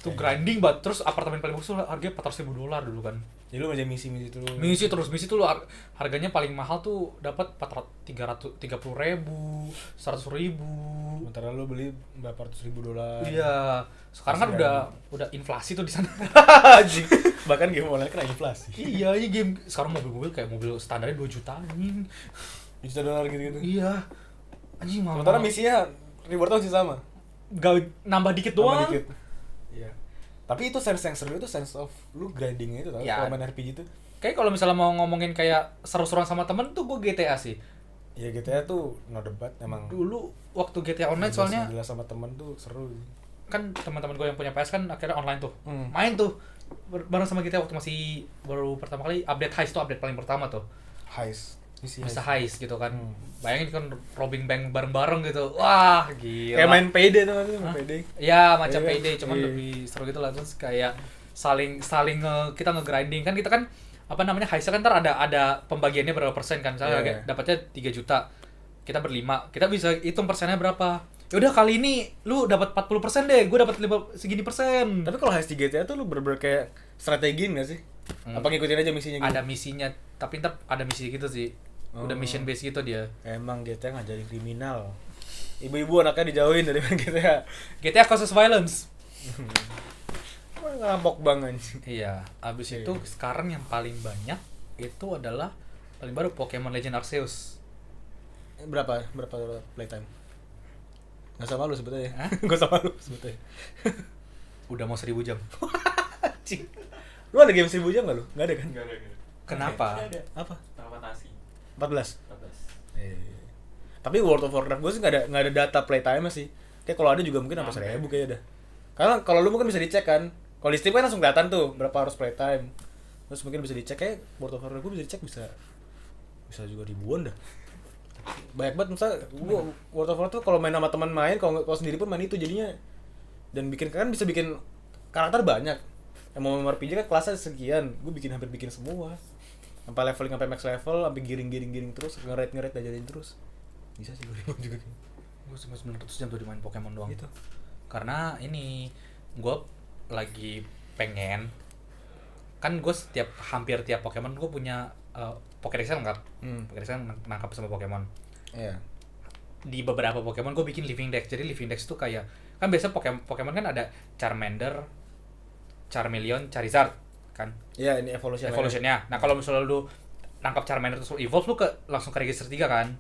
Tuh grinding banget. Terus apartemen paling bagus tuh harganya $400,000 dulu kan. Jadi lu ngejar misi-misi terus. Misi tuh harganya paling mahal tuh dapat 330.000, 100.000. Sementara lu beli berapa ratus ribu dolar. Iya. Sekarang kan Masih udah inflasi tuh di sana. Anjing. Bahkan game online kena inflasi. Iya, ini game sekarang mobil kayak mobil standarnya 2 juta anjing. Juta dolar gitu-gitu. Iya. Anjing mahal. Sementara misinya rewardnya masih sama. Gak nambah dikit Tambah doang. dikit. Iya. Tapi itu sense yang seru itu sense of lu grindingnya itu tau. Ya. Kalau main RPG itu. Kayak kalau misalnya mau ngomongin kayak seru-seruan sama temen tuh gue GTA sih. Ya GTA tuh no debat emang. Dulu waktu GTA Online soalnya jelas sama temen tuh seru. kan teman-teman gue yang punya PS kan akhirnya online tuh. Hmm. Main tuh bareng sama GTA waktu masih baru pertama kali update heist tuh, update paling pertama tuh. Heist. Misi Bisa heist. heist gitu kan. Hmm. Bayangin kan robbing bank bareng-bareng gitu. Wah, gila. Kayak main PD tuh kan, main Hah? PD. Ya macam Iya, payday cuman iya. lebih seru gitu lah. Terus kayak saling kita nge-grinding kan, kita kan apa namanya Haisa kan ntar ada pembagiannya berapa persen kan, misalnya Iya. kayak dapatnya 3 juta, kita berlima, kita bisa hitung persennya berapa. Ya udah kali ini lu dapat 40% deh, gue dapat segini persen. Tapi kalau HS3 GTA tuh lu bener-bener kayak strategi nggak sih? Apa ngikutin aja misinya gitu? Ada misinya, tapi ntar ada misi gitu sih. Udah Oh. mission base gitu dia. Emang GTA ngajarin kriminal. Ibu-ibu anaknya dijauhin dari main GTA. GTA causes violence. Wah, ngerampok banget. Iya, abis Iya. itu sekarang yang paling banyak itu adalah paling baru Pokemon Legend Arceus. Berapa playtime? Nggak sama lu sebetulnya. Hah? Nggak sama lu sebetulnya. Udah mau 1000 jam. Anjing. Lu ada game 1000 jam nggak lu? Nggak ada kan? Enggak ada. Kenapa? Ada. Apa? Tamatasi. 14. 14. Tapi World of Warcraft gue sih nggak ada data playtime sih. Kayak kalau ada juga mungkin sampai 1000 kayaknya dah. Karena kalau lu mungkin bisa dicek kan. Kalau di Steam kan langsung kelihatan tuh berapa harus playtime. Terus mungkin bisa dicek kayak World of Warcraft gue bisa dicek bisa juga ribuan dah. Banyak banget misalnya gue World of Warcraft tuh kalau main sama teman main, kalau sendiri pun main itu jadinya, dan bisa bikin karakter banyak. Yang mau RPG kan kelasnya sekian, gue hampir bikin semua. Sampai leveling sampai max level, sampai giring terus, nge-raid ngajarin terus. Bisa sih gue juga. Gue cuma 900 jam tuh di main Pokemon doang. Gitu. Karena ini gue lagi pengen, kan gue hampir tiap Pokemon gue punya Pokédex lengkap. Pokédex nangkap sama Pokemon. Iya. Di beberapa Pokemon gue bikin living dex. Jadi living dex tuh kayak, kan biasa Pokemon kan ada Charmander, Charmeleon, Charizard kan. Iya, ini evolutionnya. Nah kalau misalnya lu nangkap Charmander terus lu evolve, lu langsung ke register 3 kan.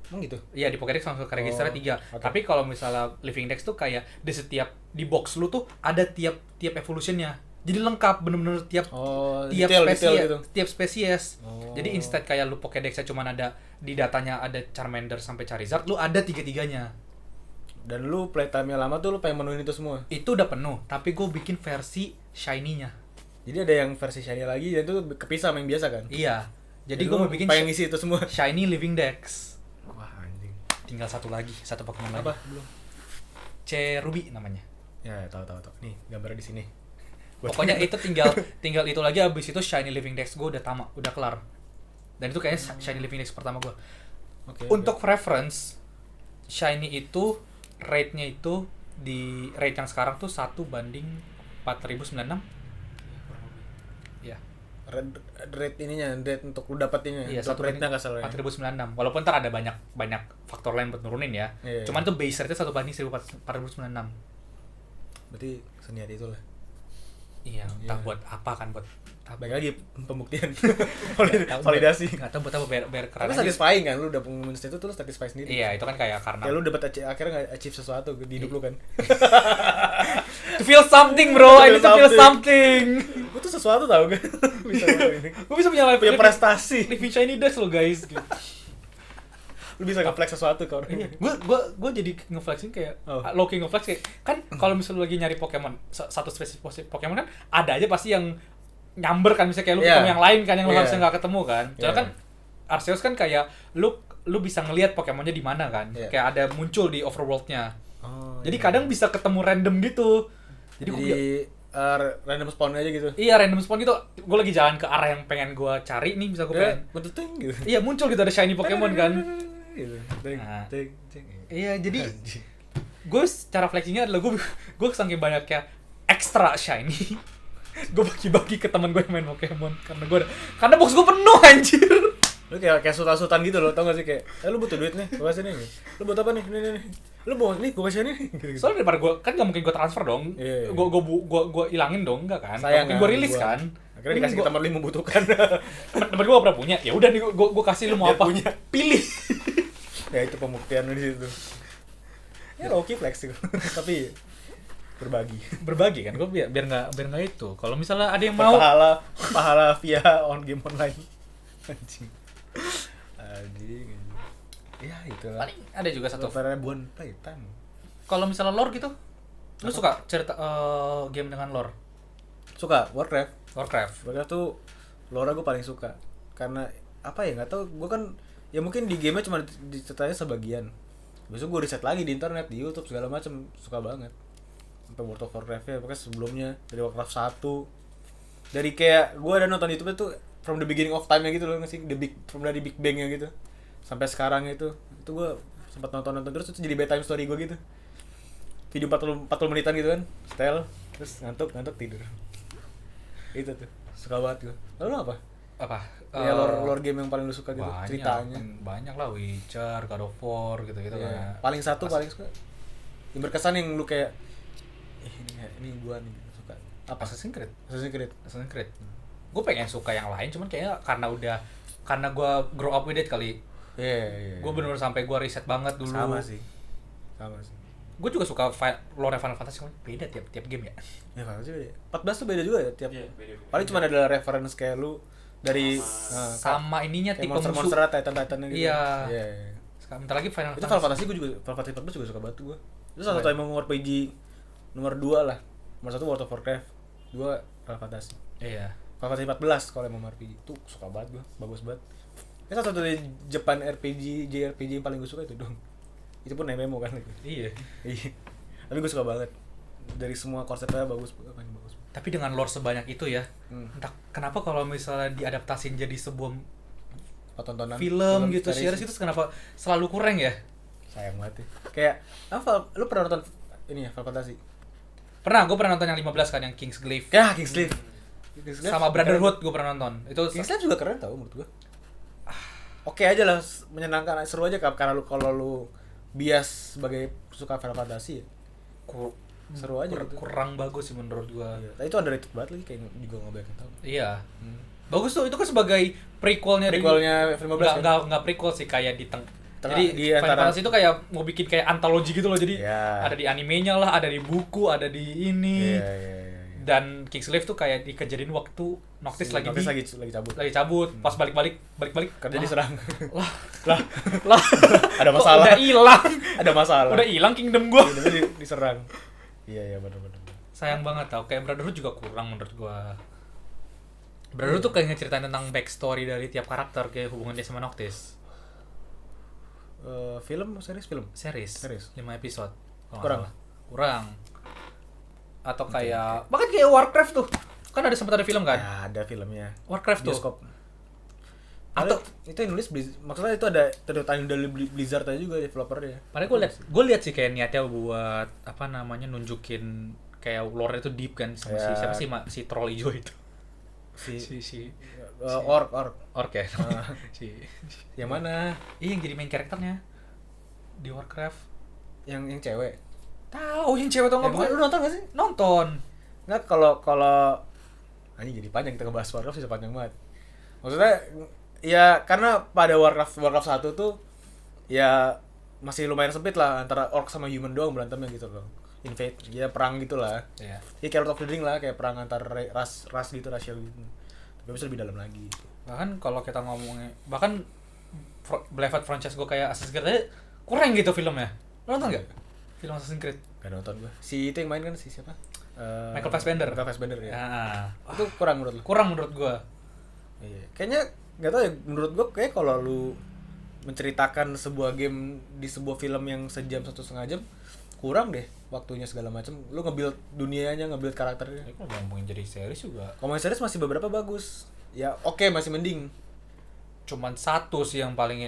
Emang gitu? Iya, di Pokédex langsung ke register 3. Okay. Tapi kalau misalnya living dex tuh kayak di box lu tuh ada tiap evolutionnya. Jadi lengkap, bener-bener tiap detail spesies, gitu. tiap spesies. Oh. Jadi instead kayak lu Pokédex-nya cuman ada di datanya ada Charmander sampai Charizard, lu ada tiga-tiganya. Dan lu playtime-nya lama tuh lu pengen menuhin itu semua. Itu udah penuh, tapi gue bikin versi shiny-nya. Jadi ada yang versi shiny lagi dan itu kepisah sama yang biasa kan? Iya. Jadi gue lu mau bikin pengen ngisi itu semua. shiny living dex. Wah, anjing. Tinggal satu Pokemon lagi. Apa? Belum. Cerubi namanya. Ya, tahu. Nih, gambarnya di sini. Pokoknya itu tinggal itu lagi, abis itu shiny living dex gue udah kelar. Dan itu kayaknya shiny living dex pertama gue. Oke. Untuk reference, shiny itu rate-nya itu di rate yang sekarang tuh 1:4096. Ya. Rate ininya, rate untuk lu dapetinnya. Iya, untuk rate-nya nggak salah ya. 4096. Walaupun ntar ada banyak faktor lain buat nurunin ya. Iya. Cuman tuh base rate-nya 1:4096. Berarti seniat itu lah. Iya, entah buat apa kan, buat Baik lagi pembuktian. Validasi. Nggak tahu buat apa, biar keren Tapi aja. satisfying kan, lu udah pengumuman itu tuh lu satisfy sendiri. Iya, itu kan kayak karena Kayak lu dapat akhirnya nggak achieve sesuatu di hidup lu kan. to feel something bro, I need to feel something. Gue tuh sesuatu tau kan. Bisa ini. Gue bisa punya Punya prestasi. living shiny dex lo guys. Lu bisa nge-flex sesuatu ke orang. gue jadi ngeflexin kayak low-key ngeflex kayak kan kalau misalnya lu lagi nyari Pokemon satu spesies Pokemon kan ada aja pasti yang nyamber kan, misalnya kayak lu ketemu yang lain kan yang lu harusnya nggak ketemu kan. Soalnya kan Arceus kan kayak lu bisa ngelihat Pokemonnya di mana kan, kayak ada muncul di overworldnya. Jadi kadang bisa ketemu random gitu. Jadi random spawn aja gitu. iya random spawn gitu. Gue lagi jalan ke arah yang pengen gue cari nih, bisa gue pengen Bentuting gitu. iya muncul gitu ada shiny Pokemon kan. Gitu. Nah. Ting. Iya, jadi gue secara flexingnya adalah gue saking banyaknya extra shiny, gue bagi-bagi ke teman gue yang main Pokemon karena box gue penuh anjir. Lu kayak sultan gitu loh, tau gak sih kayak, lu butuh duit nih, gue kasih nih. Lu butuh apa nih? Nih. Lu mau nih, gue kasih nih. Gitu. Soalnya daripada gue kan gak mungkin gue transfer dong, Iya. gue ilangin dong, enggak kan? Sayang Mungkin kan, gue rilis gua. kan. Akhirnya dikasih ke teman lu yang membutuhkan. Temen gue gak pernah punya, ya udah nih gue kasih lu mau Dia apa? punya. Pilih. Ya itu pembuktian lu di situ. Ya Rocky flex sih. Tapi Berbagi kan, gue biar nggak itu. Kalau misalnya ada yang mau, pahala via game online. Anjing. Ya itulah. paling ada juga satu. Ribuan playtime. Kalau misalnya lore gitu, lu suka cerita game dengan lore? Suka Warcraft Warcraft. tuh lore gue paling suka. Karena apa ya, nggak tahu, gue kan ya mungkin di game-nya cuma diceritain sebagian. Besok gue riset lagi di internet, di YouTube segala macam, suka banget. Sampai World of Warcraft ya, pokoknya sebelumnya dari Warcraft 1. Dari kayak gue ada nonton YouTube itu from the beginning of time-nya gitu loh, nggak sih? From dari Big Bang-nya gitu. Sampai sekarang itu gue sempat nonton terus itu jadi bedtime story gue gitu. Video 40 menitan gitu kan, setel, terus ngantuk tidur. Itu tuh, suka banget gue. Lalu apa? Apa? Ya lore game yang paling lu suka gitu, ceritanya. Banyak lah, Witcher, God of War gitu-gitu Iya. kan. Paling suka. Yang berkesan yang lu kayak ini gua nih suka. Apa? Assassin's Creed. Gue pengen suka yang lain, cuman kayaknya karena gue grow up with it kali. Iya. Gue bener-bener sampai gue riset banget dulu. Sama sih. Gue juga suka lore Final Fantasy, beda tiap game ya. Ya Final Fantasy beda. 14 tuh beda juga ya tiap. Iya, beda. Paling cuma ada reference kayak lu dari Sama ininya tipe monster Titan gitu. Iya. Iya. Bentar lagi Final Itu Fantasy. Final Fantasy gue juga, Final Fantasy 14 juga suka banget gue. Itu salah satu MMORPG nomor 2 lah. Nomor 1 World of Warcraft, 2 Final Fantasy. Iya. Final Fantasy 14 kalau MMORPG itu suka banget gue, bagus banget. Itu salah satu dari Jepang JRPG yang paling gue suka itu dong. Itu pun MMO kan gitu. Iya. Tapi gue suka banget. Dari semua konsepnya bagus. Tapi dengan lore sebanyak itu ya, entah kenapa kalau misalnya diadaptasin jadi sebuah Tontonan film gitu, series itu kenapa selalu kurang ya? Sayang banget ya. Kayak apa? Lu pernah nonton ini ya Final Fantasy? Gue pernah nonton yang 15 kan, yang Kingsglaive. Ya, Kingsglaive. Sama Brotherhood gue pernah nonton. Itu Kingsglaive juga keren tau menurut gua. Oke aja lah, menyenangkan, seru aja karena kalau lu bias sebagai suka Final Fantasy ya. Seru aja gitu. Kurang bagus sih menurut gua. Iya. Tapi itu underrated banget lagi, kayak juga nggak banyak yang tahu. Iya. Bagus tuh, itu kan sebagai prequelnya Film 15 kan? Nggak prequel sih, kayak di Tengah, jadi di Final antara- Fantasy itu kayak mau bikin kayak antologi gitu loh. Jadi Iya. ada di animenya lah, ada di buku, ada di ini. Iya. Dan Kingsglaive tuh kayak dikejadian waktu Noctis lagi cabut. pas balik Kerja diserang. lah Ada kok masalah. udah hilang kingdom gua. Diserang. Iya benar. Sayang banget tau, kayak Brotherhood juga kurang menurut gua. Brotherhood tuh kayak ngeceritain tentang backstory dari tiap karakter, kayak hubungan dia sama Noctis. Series 5 episode kalau nggak salah. Kurang. Atau kayak bahkan kayak Warcraft tuh kan sempat ada film kan. Ya, ada filmnya. Warcraft tuh Bioskop. atau itu yang nulis maksudnya itu ada tanda dari Blizzard aja juga developernya. padahal gue lihat sih kayak niatnya buat apa namanya nunjukin kayak lore itu deep kan sama Ya. siapa sih si troll hijau itu Si orc. orc ya si Yang mana? yang jadi main karakternya di Warcraft. Yang cewek. Tahu yang cewek tau nggak? Lu nonton gak sih? Nonton. Nggak, kalau ini jadi panjang, kita ngebahas Warcraft sih panjang banget. Maksudnya ya karena pada Warcraft 1 tuh ya masih lumayan sempit lah antara orc sama human doang berantemnya gitu loh. Invade, ya perang gitulah. Iya. Ya kayak Lord of the Rings lah, kayak perang antar ras gitu, rasial gitu. Tapi bisa lebih dalam lagi. Bahkan kalau kita ngomongnya beloved franchise gue kayak Assassin's Creed aja kurang gitu filmnya. Lo nonton nggak? Film Assassin's Creed? Gak nonton gua. Si itu yang main kan si siapa? Michael Fassbender ya. Nah, Itu kurang menurut lu? kurang menurut gue. Iya. Kayaknya nggak tahu ya, menurut gua kayak kalau lu menceritakan sebuah game di sebuah film yang sejam 1,5 jam kurang deh waktunya segala macam. Lu nge-build dunianya, nge-build karakternya. Kalau ngomongin jadi series juga Kalau main series masih beberapa bagus. Ya oke, masih mending. cuman satu sih yang paling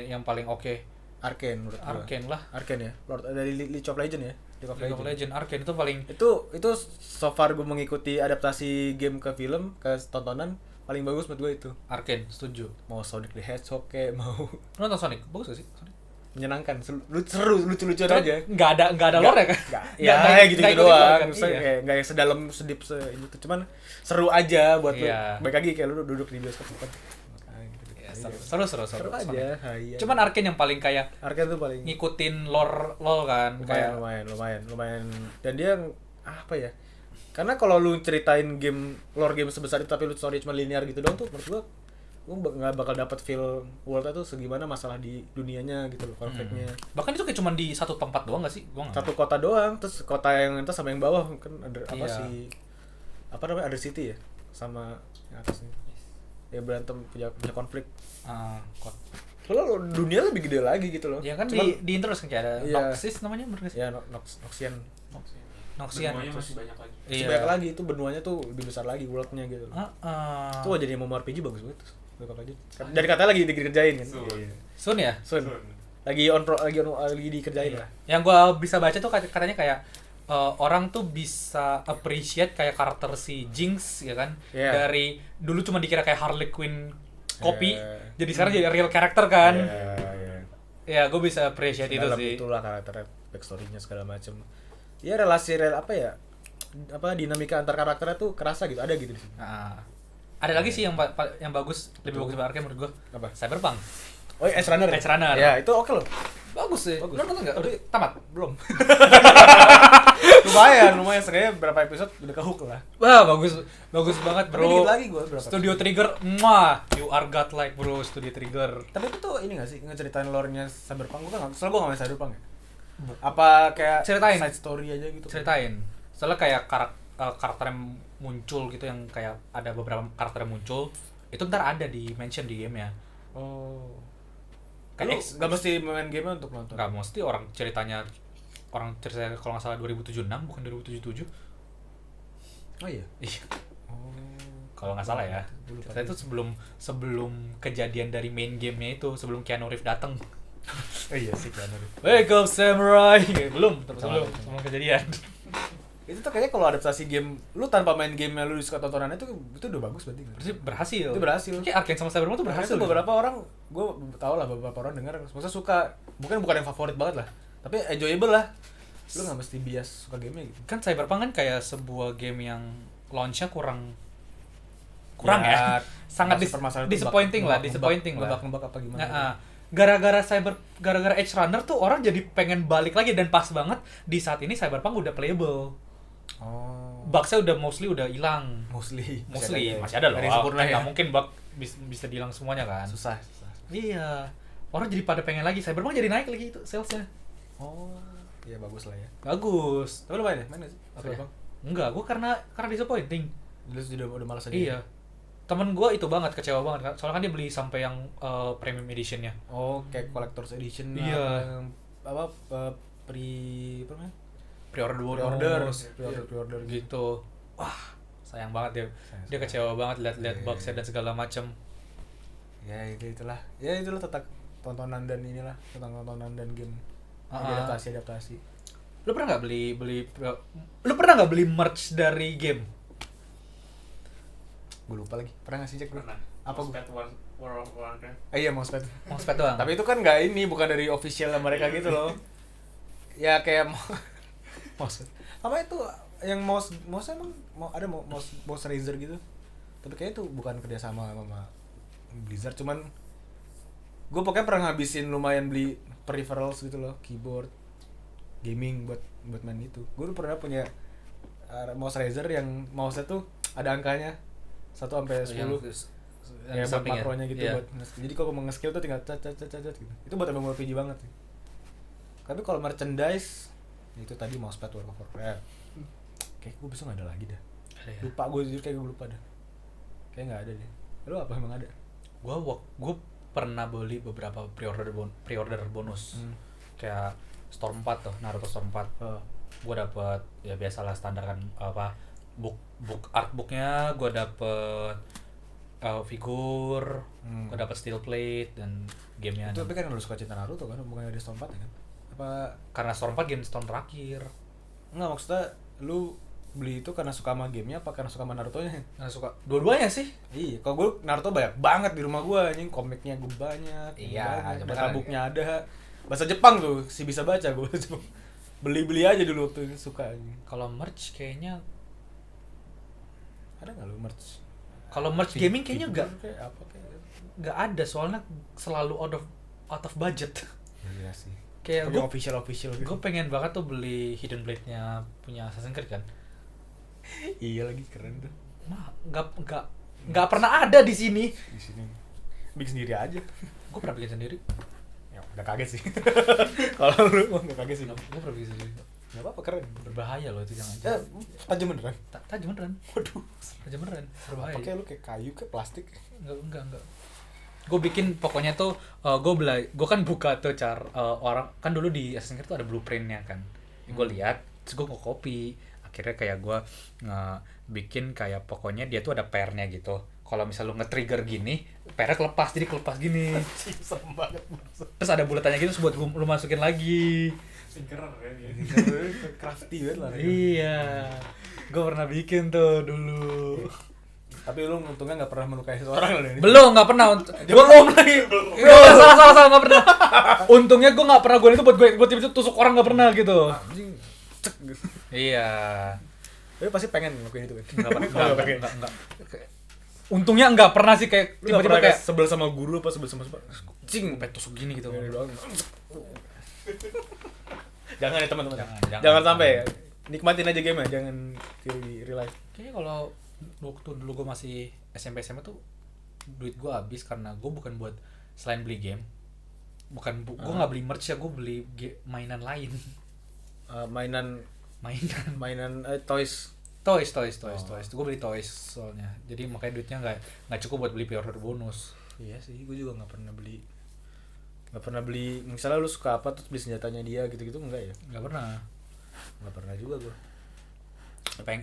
oke. Arcane menurut gua. Arcane lah. Arcane ya. Lord dari League of Legends ya. League of Legends Arcane itu paling Itu so far gue mengikuti adaptasi game ke film, ke tontonan paling bagus menurut gue itu. Arcane, setuju. Mau Sonic the Hedgehog kayak mau Lo nonton Sonic? Bagus gak sih Sonic? menyenangkan, seru, lucu-lucuan aja. Nggak ada lore kan? Ya gitu nggak doang. kan? Maksudnya Iya. kayak nggak yang sedalam sedip ini tuh. Cuman seru aja buat Iya. lu. Baik lagi kayak lu duduk di bioskop kan. Ya, seru Seru aja. Sonic. Hai, Cuman Arcane yang paling kayak Arcane tuh paling ngikutin lore kan, kayak lumayan. Dan dia apa ya? Karena kalau lu ceritain lore game sebesar itu tapi lu story cuma linear gitu doang tuh menurut gua nggak bakal dapat feel world-nya tuh segimana masalah di dunianya gitu loh, konfliknya. bahkan itu kayak cuman di satu tempat doang gak sih? Gua nggak Satu kota doang, terus kota yang atas sama yang bawah kan ada apa Iya. sih? Apa namanya? Ada city ya sama yang atasnya. Ya berantem punya konflik. Soalnya dunia lebih gede lagi gitu loh. ya kan Cuman- di intro kan kayak ada Iya. Noxus namanya bener gak sih? Ya Noxian. Noxian. Semuanya masih banyak lagi. Masih banyak lagi, itu benuanya tuh lebih besar lagi world-nya gitu loh. Itu jadi MMORPG bagus banget. Backlog aja. Dari katanya lagi dikerjain kan. Soon. Iya. Soon ya? Soon. Soon. Lagi dikerjain lah. Yang gua bisa baca tuh katanya kayak orang tuh bisa appreciate kayak karakter si Jinx ya kan. Iya. Dari dulu cuma dikira kayak Harley Quinn copy, Iya. jadi sekarang jadi real character kan. Iya. Ya, gue bisa appreciate itu Dalam sih. itulah karakternya, backstory-nya segala macem. Ya relasi apa ya? Apa dinamika antar karakternya tuh kerasa gitu, ada gitu di sini. Nah, ada lagi sih yang yang bagus, lebih bagus dari Arkham menurut gue. Apa? Cyberpunk. Oh, Edge Runner. Edge Runner. Ya, itu oke loh. Bagus sih. Bagus. Lu nonton enggak? Udah tamat? Belum. lumayan sekali berapa episode udah ke hook lah. Wah, bagus banget, Tapi bro. dikit lagi gua berapa Studio Trigger, muah, you are godlike, bro. Studio Trigger. Tapi itu tuh ini gak sih ngeceritain lore-nya Cyberpunk? Soalnya gue gak main Cyberpunk ya. Apa kayak Ceritain. side story aja gitu? Ceritain. Soalnya kayak karakter yang muncul gitu, yang kayak ada beberapa karakter yang muncul, itu ntar ada di mention di game ya. Oh. Kayak Lu gak mesti main game untuk nonton? Nggak mesti orang ceritanya kalau nggak salah 2076 bukan 2077. Oh iya? Iya. Oh. Kalau nggak salah ya. Gua lupa. Ceritanya itu sebelum kejadian dari main gamenya itu, sebelum Keanu Reeves datang. Oh iya sih kan. Wake up samurai. Belum Sama. kejadian. Itu tuh kayaknya kalau adaptasi game, lu tanpa main game lu suka tontonan itu udah bagus berarti. Berarti berhasil. Itu berhasil. Kayak Arkane sama Cyberpunk tuh berhasil. Itu beberapa orang, gue tau lah beberapa orang dengar, maksudnya suka, bukan yang favorit banget lah, tapi enjoyable lah. Lu nggak mesti bias suka gamenya gitu. Kan Cyberpunk kan kayak sebuah game yang launch-nya kurang ya. Sangat disappointing lah. Ngebak apa gimana? Nah, gara-gara Edge Runner tuh orang jadi pengen balik lagi, dan pas banget di saat ini Cyberpunk udah playable. Oh. Bugsnya udah mostly udah hilang. Mostly Masih ada loh. Ada yang sempurna ya. Nggak mungkin bug bisa dihilang semuanya kan. Susah. Iya. Orang jadi pada pengen lagi. Cyberpunk jadi naik lagi itu salesnya. Oh, ya bagus lah ya. Bagus. Tapi lu main ya? Main gak sih? Apa ya? Cyberpunk? Enggak, gue karena disappointing. Lu udah malas aja. Iya. Temen gue itu banget, kecewa banget kan. Soalnya kan dia beli sampai yang premium editionnya. Oh, kayak collector's edition. Iya. Apa apa namanya? Pre-order Pre-order gitu. Wah, sayang banget dia. Sayang Dia sekali. kecewa banget lihat Iya. bugsnya dan segala macam. Ya itulah. Ya itulah tentang tontonan dan inilah, tentang tontonan dan game. Ah. Adaptasi. Lu pernah nggak beli merch dari game? Gue lupa lagi. Pernah nggak sih cek gue? Pernah. Apa gue? Mousepad World of Warcraft. Iya mousepad. Mousepad doang. Tapi itu kan nggak ini, bukan dari official mereka gitu loh. Ya kayak mouse. Sama itu yang mouse emang ada mouse Razer gitu. Tapi kayaknya itu bukan kerjasama sama Blizzard, cuman gue pokoknya pernah ngabisin lumayan beli peripherals gitu loh, keyboard, gaming buat main itu. Gue pernah punya mouse Razer yang mouse-nya tuh ada angkanya 1 sampai 10. Ya buat makronya gitu, Iya. buat jadi kalau mau nge-skill tuh tinggal cat gitu. Itu buat MMORPG banget sih. Tapi kalau merchandise itu tadi mousepad World of Warcraft. Kayak gue besok gak ada lagi dah. Ada ya? Lupa gue jujur, kayak gue lupa dah. Kayak nggak ada deh. Lu apa emang ada? Gue pernah beli beberapa pre-order bonus. Kayak Storm 4 tuh, Naruto Storm 4. Gue dapet ya biasalah standar kan, apa artbooknya, gue dapet figur, gue dapet steel plate dan gamenya. Itu tapi kan lu suka cinta Naruto kan, bukan ada Storm 4 ya kan? Apa Karena Storm 4 game Storm terakhir. enggak, maksudnya lu beli itu karena suka sama gamenya apa karena suka sama Naruto-nya? Karena suka dua-duanya sih. Iya, kalau gue Naruto banyak banget di rumah gue, anjing, komiknya gue banyak. Iya, banyak. coba Databooknya ada. Bahasa Jepang tuh, sih bisa baca gue. Beli aja dulu waktu itu, suka anjing. Kalau merch kayaknya, Ada enggak lu merch? kalau merch gaming kayaknya Figur kayak apa kayak. nggak ada, soalnya selalu out of budget. Iya sih. Kayak Tapi official gitu. gue pengen banget tuh beli Hidden Blade-nya punya Assassin's Creed kan. Iya lagi keren tuh. Mah nggak pernah ada di sini. Di sini bikin sendiri aja. Gue pernah bikin sendiri. Ya udah kaget sih. Kalau lu enggak kaget sih. Gue pernah bikin sendiri. Enggak apa-apa, keren. Berbahaya loh itu, jangan. Tajam beneran. Tajam beneran. Waduh. Tajam beneran. Berbahaya. Pakai lu kayak kayu, kayak plastik. Enggak. Gue bikin pokoknya tuh gue kan buka tuh orang kan dulu di Assassin's Creed tuh ada blueprintnya kan. Gue lihat, terus gue copy akhirnya kayak gue bikin kayak pokoknya dia tuh ada pairnya gitu. Kalau misal lu nge-trigger gini, pairnya kelepas, jadi kelepas gini. Serem banget. Terus ada bulatannya gitu, terus buat lu masukin lagi. Sinkerer ya dia. Crafty banget lah. Iya, gue pernah bikin tuh dulu. Tapi lu untungnya nggak pernah melukai seseorang loh ini. Belum, nggak pernah. Gue lagi. salah nggak pernah. Untungnya gue nggak pernah, gue itu buat gue tiba-tiba tusuk orang nggak pernah gitu. Anjing. Cek gitu. Iya. Tapi pasti pengen ngelakuin itu kan. Nggak. Untungnya nggak pernah sih, kayak Lu nggak tiba-tiba pernah kayak sebel sama guru apa sebel sama cing, sampai tusuk gini gitu. Gini doang. Jangan ya teman-teman. Jangan. Jangan sampai ya. Nikmatin aja game ya, jangan tiru di real life. Kayaknya kalau waktu dulu gue masih SMP SMA tuh duit gue habis karena gue bukan buat selain beli game, gue nggak beli merch ya, gue beli mainan lain. Mainan toys. Toys. Gue beli toys soalnya. Jadi makanya duitnya nggak cukup buat beli pre-order bonus. Iya sih, gue juga nggak pernah beli. Misalnya lu suka apa terus beli senjatanya dia gitu-gitu enggak ya? Nggak pernah Juga gue.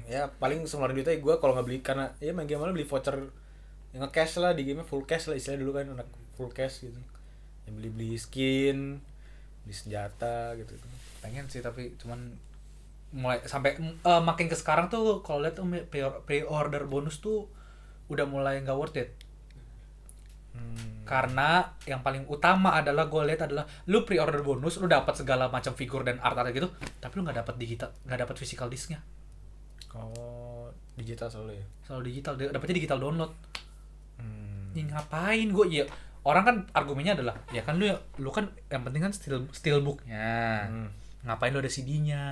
Ya paling ngeluarin duitnya gue kalau nggak beli, karena ya main game beli voucher yang nge-cash lah, di game full cash lah istilahnya dulu kan, anak full cash gitu. Yang beli skin, beli senjata gitu. pengen sih, tapi cuman mulai sampai makin ke sekarang tuh kalau lihat tuh pre-order bonus tuh udah mulai nggak worth it. Karena yang paling utama adalah gue lihat adalah lu pre-order bonus, lu dapat segala macam figur dan art gitu, tapi lu nggak dapat digital, nggak dapat physical disknya. Oh, digital selalu ya? Selalu digital, dapetnya digital download. Ya, ngapain gue? Ya orang kan argumennya adalah ya kan lu kan yang penting kan steelbooknya. Ngapain lu ada CD-nya?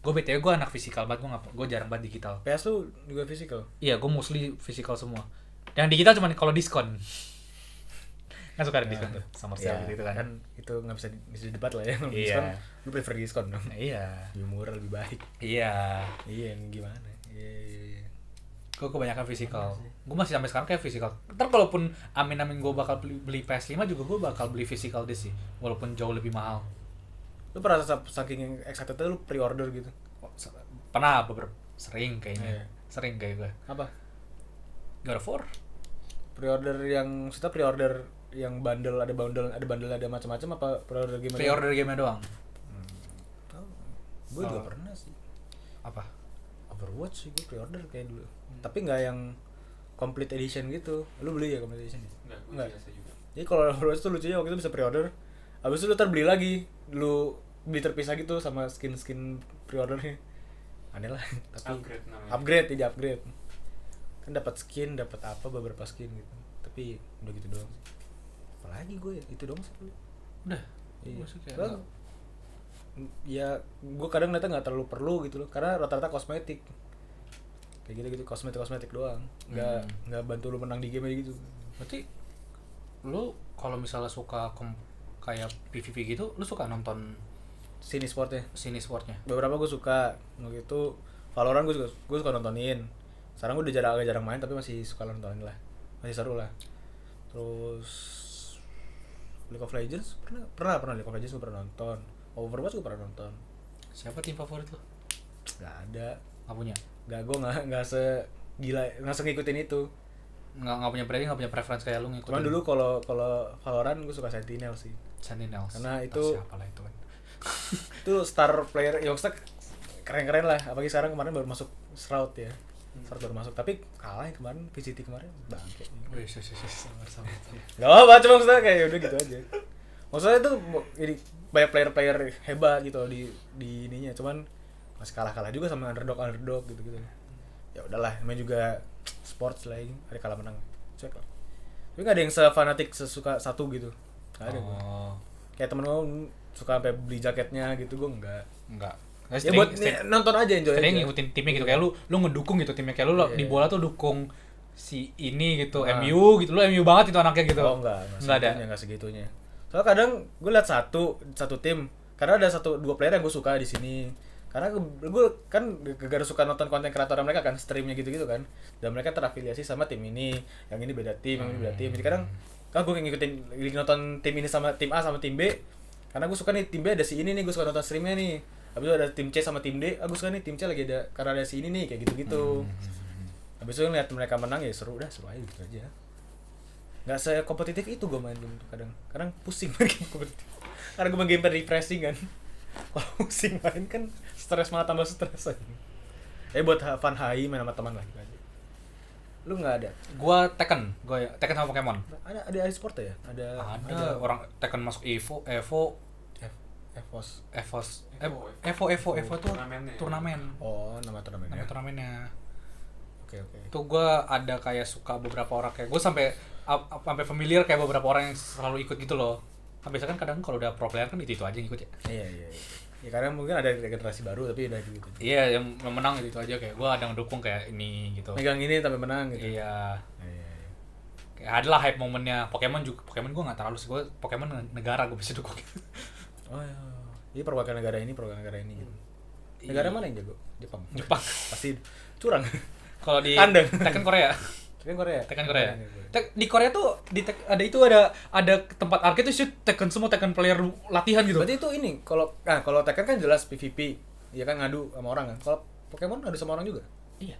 Gue BTW gue anak physical banget, gue jarang banget digital. PS lu juga physical? Iya, gue mostly physical semua. Yang digital cuma kalau diskon. Kan suka ada diskon tuh, summer sale gitu kan. Kan itu nggak bisa didebat lah ya. Iya. Diskon, lu prefer diskon dong. Iya. Lebih murah, lebih baik. Iya. Iya, gimana? Iya. Gue kebanyakan physical. Gue masih sampai sekarang kayak physical. Ntar kalaupun amin gue bakal beli PS5 juga gue bakal beli physical disc sih, walaupun jauh lebih mahal. Lu pernah saking excited lu pre-order gitu? Pernah sering kayaknya. Iya. Sering kayak gue. Apa? God of War. Pre-order yang kita pre-order yang bundle ada macam-macam, apa pre-order game? Pre-order game doang. Gue juga pernah sih. Apa? Overwatch sih gue pre-order kayak dulu. Tapi nggak yang complete edition gitu. Lu beli ya complete edition? Enggak, biasa juga. Jadi kalau Overwatch tuh lucunya waktu itu bisa pre-order, habis itu lu ntar beli lagi, lu beli terpisah gitu sama skin pre-ordernya. Aneh lah. Tapi Upgrade namanya. upgrade kan dapat skin, dapat apa beberapa skin gitu. Tapi udah gitu doang. Apalagi gue itu doang sih. Udah. Iya. Maksudnya Bang, ya gue kadang ngeliatnya nggak terlalu perlu gitu loh, karena rata-rata kosmetik kayak gitu kosmetik doang, nggak bantu lu menang di game aja gitu. berarti lu kalau misalnya suka kayak PvP gitu, lu suka nonton Sini sportnya sportnya? beberapa gue suka. Waktu itu Valorant gue suka nontonin. Sekarang gue udah agak jarang main, tapi masih suka nontonin lah, masih seru lah. Terus League of Legends pernah League of Legends gue pernah nonton. Overwatch gue pernah nonton. Siapa tim favorit lu? Nggak ada. Nggak punya? Gue nggak segila, nggak ngikutin itu. Nggak punya branding, nggak punya preference kayak lu ngikutin. Cuman dulu kalau Valorant gue suka Sentinel sih. Sentinels. Karena itu siapa lah itu kan. Itu star player youngster keren-keren lah. Apalagi sekarang kemarin baru masuk Shroud ya. Shroud baru masuk, tapi kalah yang kemarin VCT kemarin bangke. Wih, sama. Gak apa-apa, cuma maksudnya kayak udah gitu aja. Maksudnya itu jadi banyak player hebat gitu loh di ininya, cuman masih kalah juga sama underdog gitu. Ya udahlah, namanya juga sports lah, ada kalah menang. Cek lah. Tapi nggak ada yang sefanatik sesuka satu gitu. Nggak ada gue. Kayak temen gue suka sampai beli jaketnya gitu, gue enggak. Ya buat nonton aja, enjoy aja. Ngikutin timnya gitu, kayak lu ngedukung gitu timnya, kayak lu di bola tuh dukung si ini gitu, MU gitu, lu MU banget itu anaknya gitu. Oh enggak ada. Enggak segitunya. Soalnya kadang gue liat satu tim, karena ada 1-2 player yang gue suka di sini. Karena gue kan gara suka nonton konten kreator mereka kan, streamnya gitu kan, dan mereka terafiliasi sama tim ini, yang ini beda tim, yang ini beda tim. Jadi kadang gue ngikutin nonton tim ini sama tim A sama tim B, karena gue suka nih tim B ada si ini nih, gue suka nonton streamnya nih. Habis itu ada tim C sama tim D. Agus kan nih tim C lagi ada karena ada si ini nih kayak gitu-gitu. Habis itu ngeliat mereka menang ya seru aja gitu aja. Nggak se-kompetitif itu gue main game tuh kadang pusing main game kompetitif karena gue main game refreshing kan. Kalau pusing main kan stres malah tambah stres aja. Buat fun high main sama teman lah gitu aja. Lu nggak ada? Gua Tekken sama Pokemon. Ada e-sport ya? Ada Orang Tekken masuk Evo EVOS. Evo tuh Turnamennya. turnamen. Oh, nama turnamennya. Nama turnamennya. Oke. Tuh gua ada kayak suka beberapa orang kayak gue sampai familiar kayak beberapa orang yang selalu ikut gitu loh. Kan biasanya kan kadang kalau udah pro player kan itu aja yang ikut ya. Iya. Ya karena mungkin ada generasi baru tapi udah gitu. Iya, yang menang itu aja kayak gua ada ngedukung kayak ini gitu. Megang ini sampai menang gitu. Iya. Iya. Kayak adalah hype momennya. Pokemon gue nggak terlalu sih, gue Pokemon negara gue bisa dukung. Oh iya. Ini perwakilan negara ini gitu. Negara mana yang jago? Jepang. Pasti curang. Kalau di Kandang. Tekken Korea. Tekken Korea. Di Korea tuh ada tempat arcade tuh Tekken semua Tekken player latihan gitu. Berarti itu ini kalau Tekken kan jelas PVP. Ya kan ngadu sama orang kan. Kalau Pokemon ngadu sama orang juga? Iya.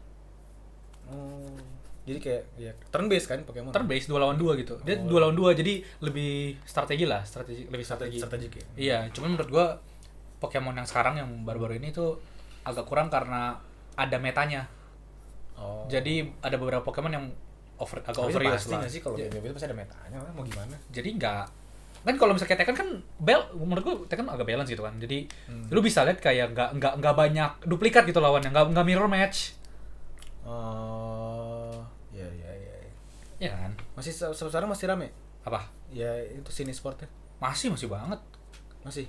Oh. Jadi kayak ya turn based kan Pokemon. Turn based 2 lawan 2 gitu. Dia 2 lawan 2 jadi lebih strategi. Strategik ya. Iya, cuman menurut gua Pokemon yang sekarang yang baru-baru ini tuh agak kurang karena ada metanya. Oh. Jadi ada beberapa Pokemon yang agak Tapi overuse pasti lah. nggak sih kalau game itu pasti ada metanya lah, mau gimana? Jadi nggak kan kalau misalnya kayak Tekken kan menurut gua Tekken agak balance gitu kan. Jadi lu bisa lihat kayak nggak banyak duplikat gitu lawannya, nggak mirror match. Oh. Iya. Iya kan? Masih sekarang masih rame? Apa? Ya itu sini sportnya. Masih banget. Masih.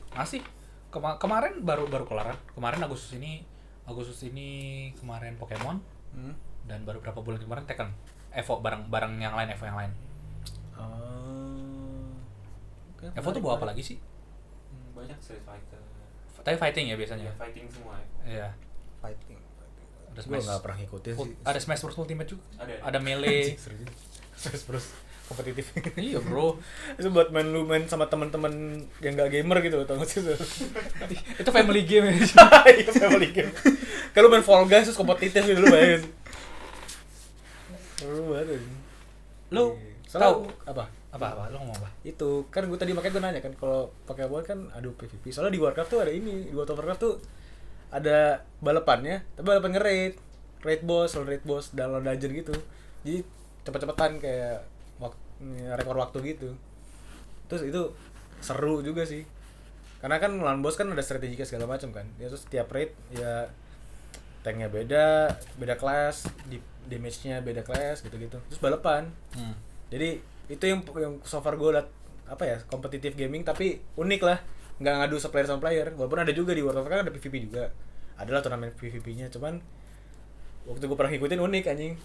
Kemarin baru kelar kan. Kemarin Agustus ini kemarin Pokemon dan baru berapa bulan kemarin Tekken. Evo barang yang lain, Evo yang lain. Okay, Evo tuh bawa apa lagi sih? Banyak Street Fighter. Tapi fighting ya biasanya. Ya, fighting semua ya. Iya. Fighting. Ada Gue Smash. nggak pernah ngikutin sih. Ada Smash Bros Ultimate juga. Ada. Ada Melee. Smash Bros kompetitif. Iya, bro. Itu buat main sama teman-teman yang nggak gamer gitu, tau gak sih? Itu family game ya. Iya, family game. Kalau main Fall Guys terus kompetitif gitu lu bayangin. Seru banget. Lu tahu tahu apa? apa? Lu ngomong apa? Itu kan gue tadi makanya gue nanya kan kalau pakai Pokemon kan aduh PVP. Soalnya di Warcraft tuh ada ini, di World of Warcraft tuh ada balapannya, tapi balapan raid boss dalam dungeon gitu. Jadi cepet-cepetan kayak rekor waktu gitu. Terus itu seru juga sih. Karena kan lawan bos kan ada strateginya segala macam kan. Ya terus setiap raid ya tanknya beda kelas, damage-nya beda kelas gitu-gitu. Terus balapan. Jadi itu yang so far gue liat apa ya kompetitif gaming tapi unik lah, nggak ngadu player sama player. Walaupun ada juga di World of Warcraft kan ada PVP juga, adalah turnamen PVP-nya. Cuman waktu gue pernah ngikutin unik anjing,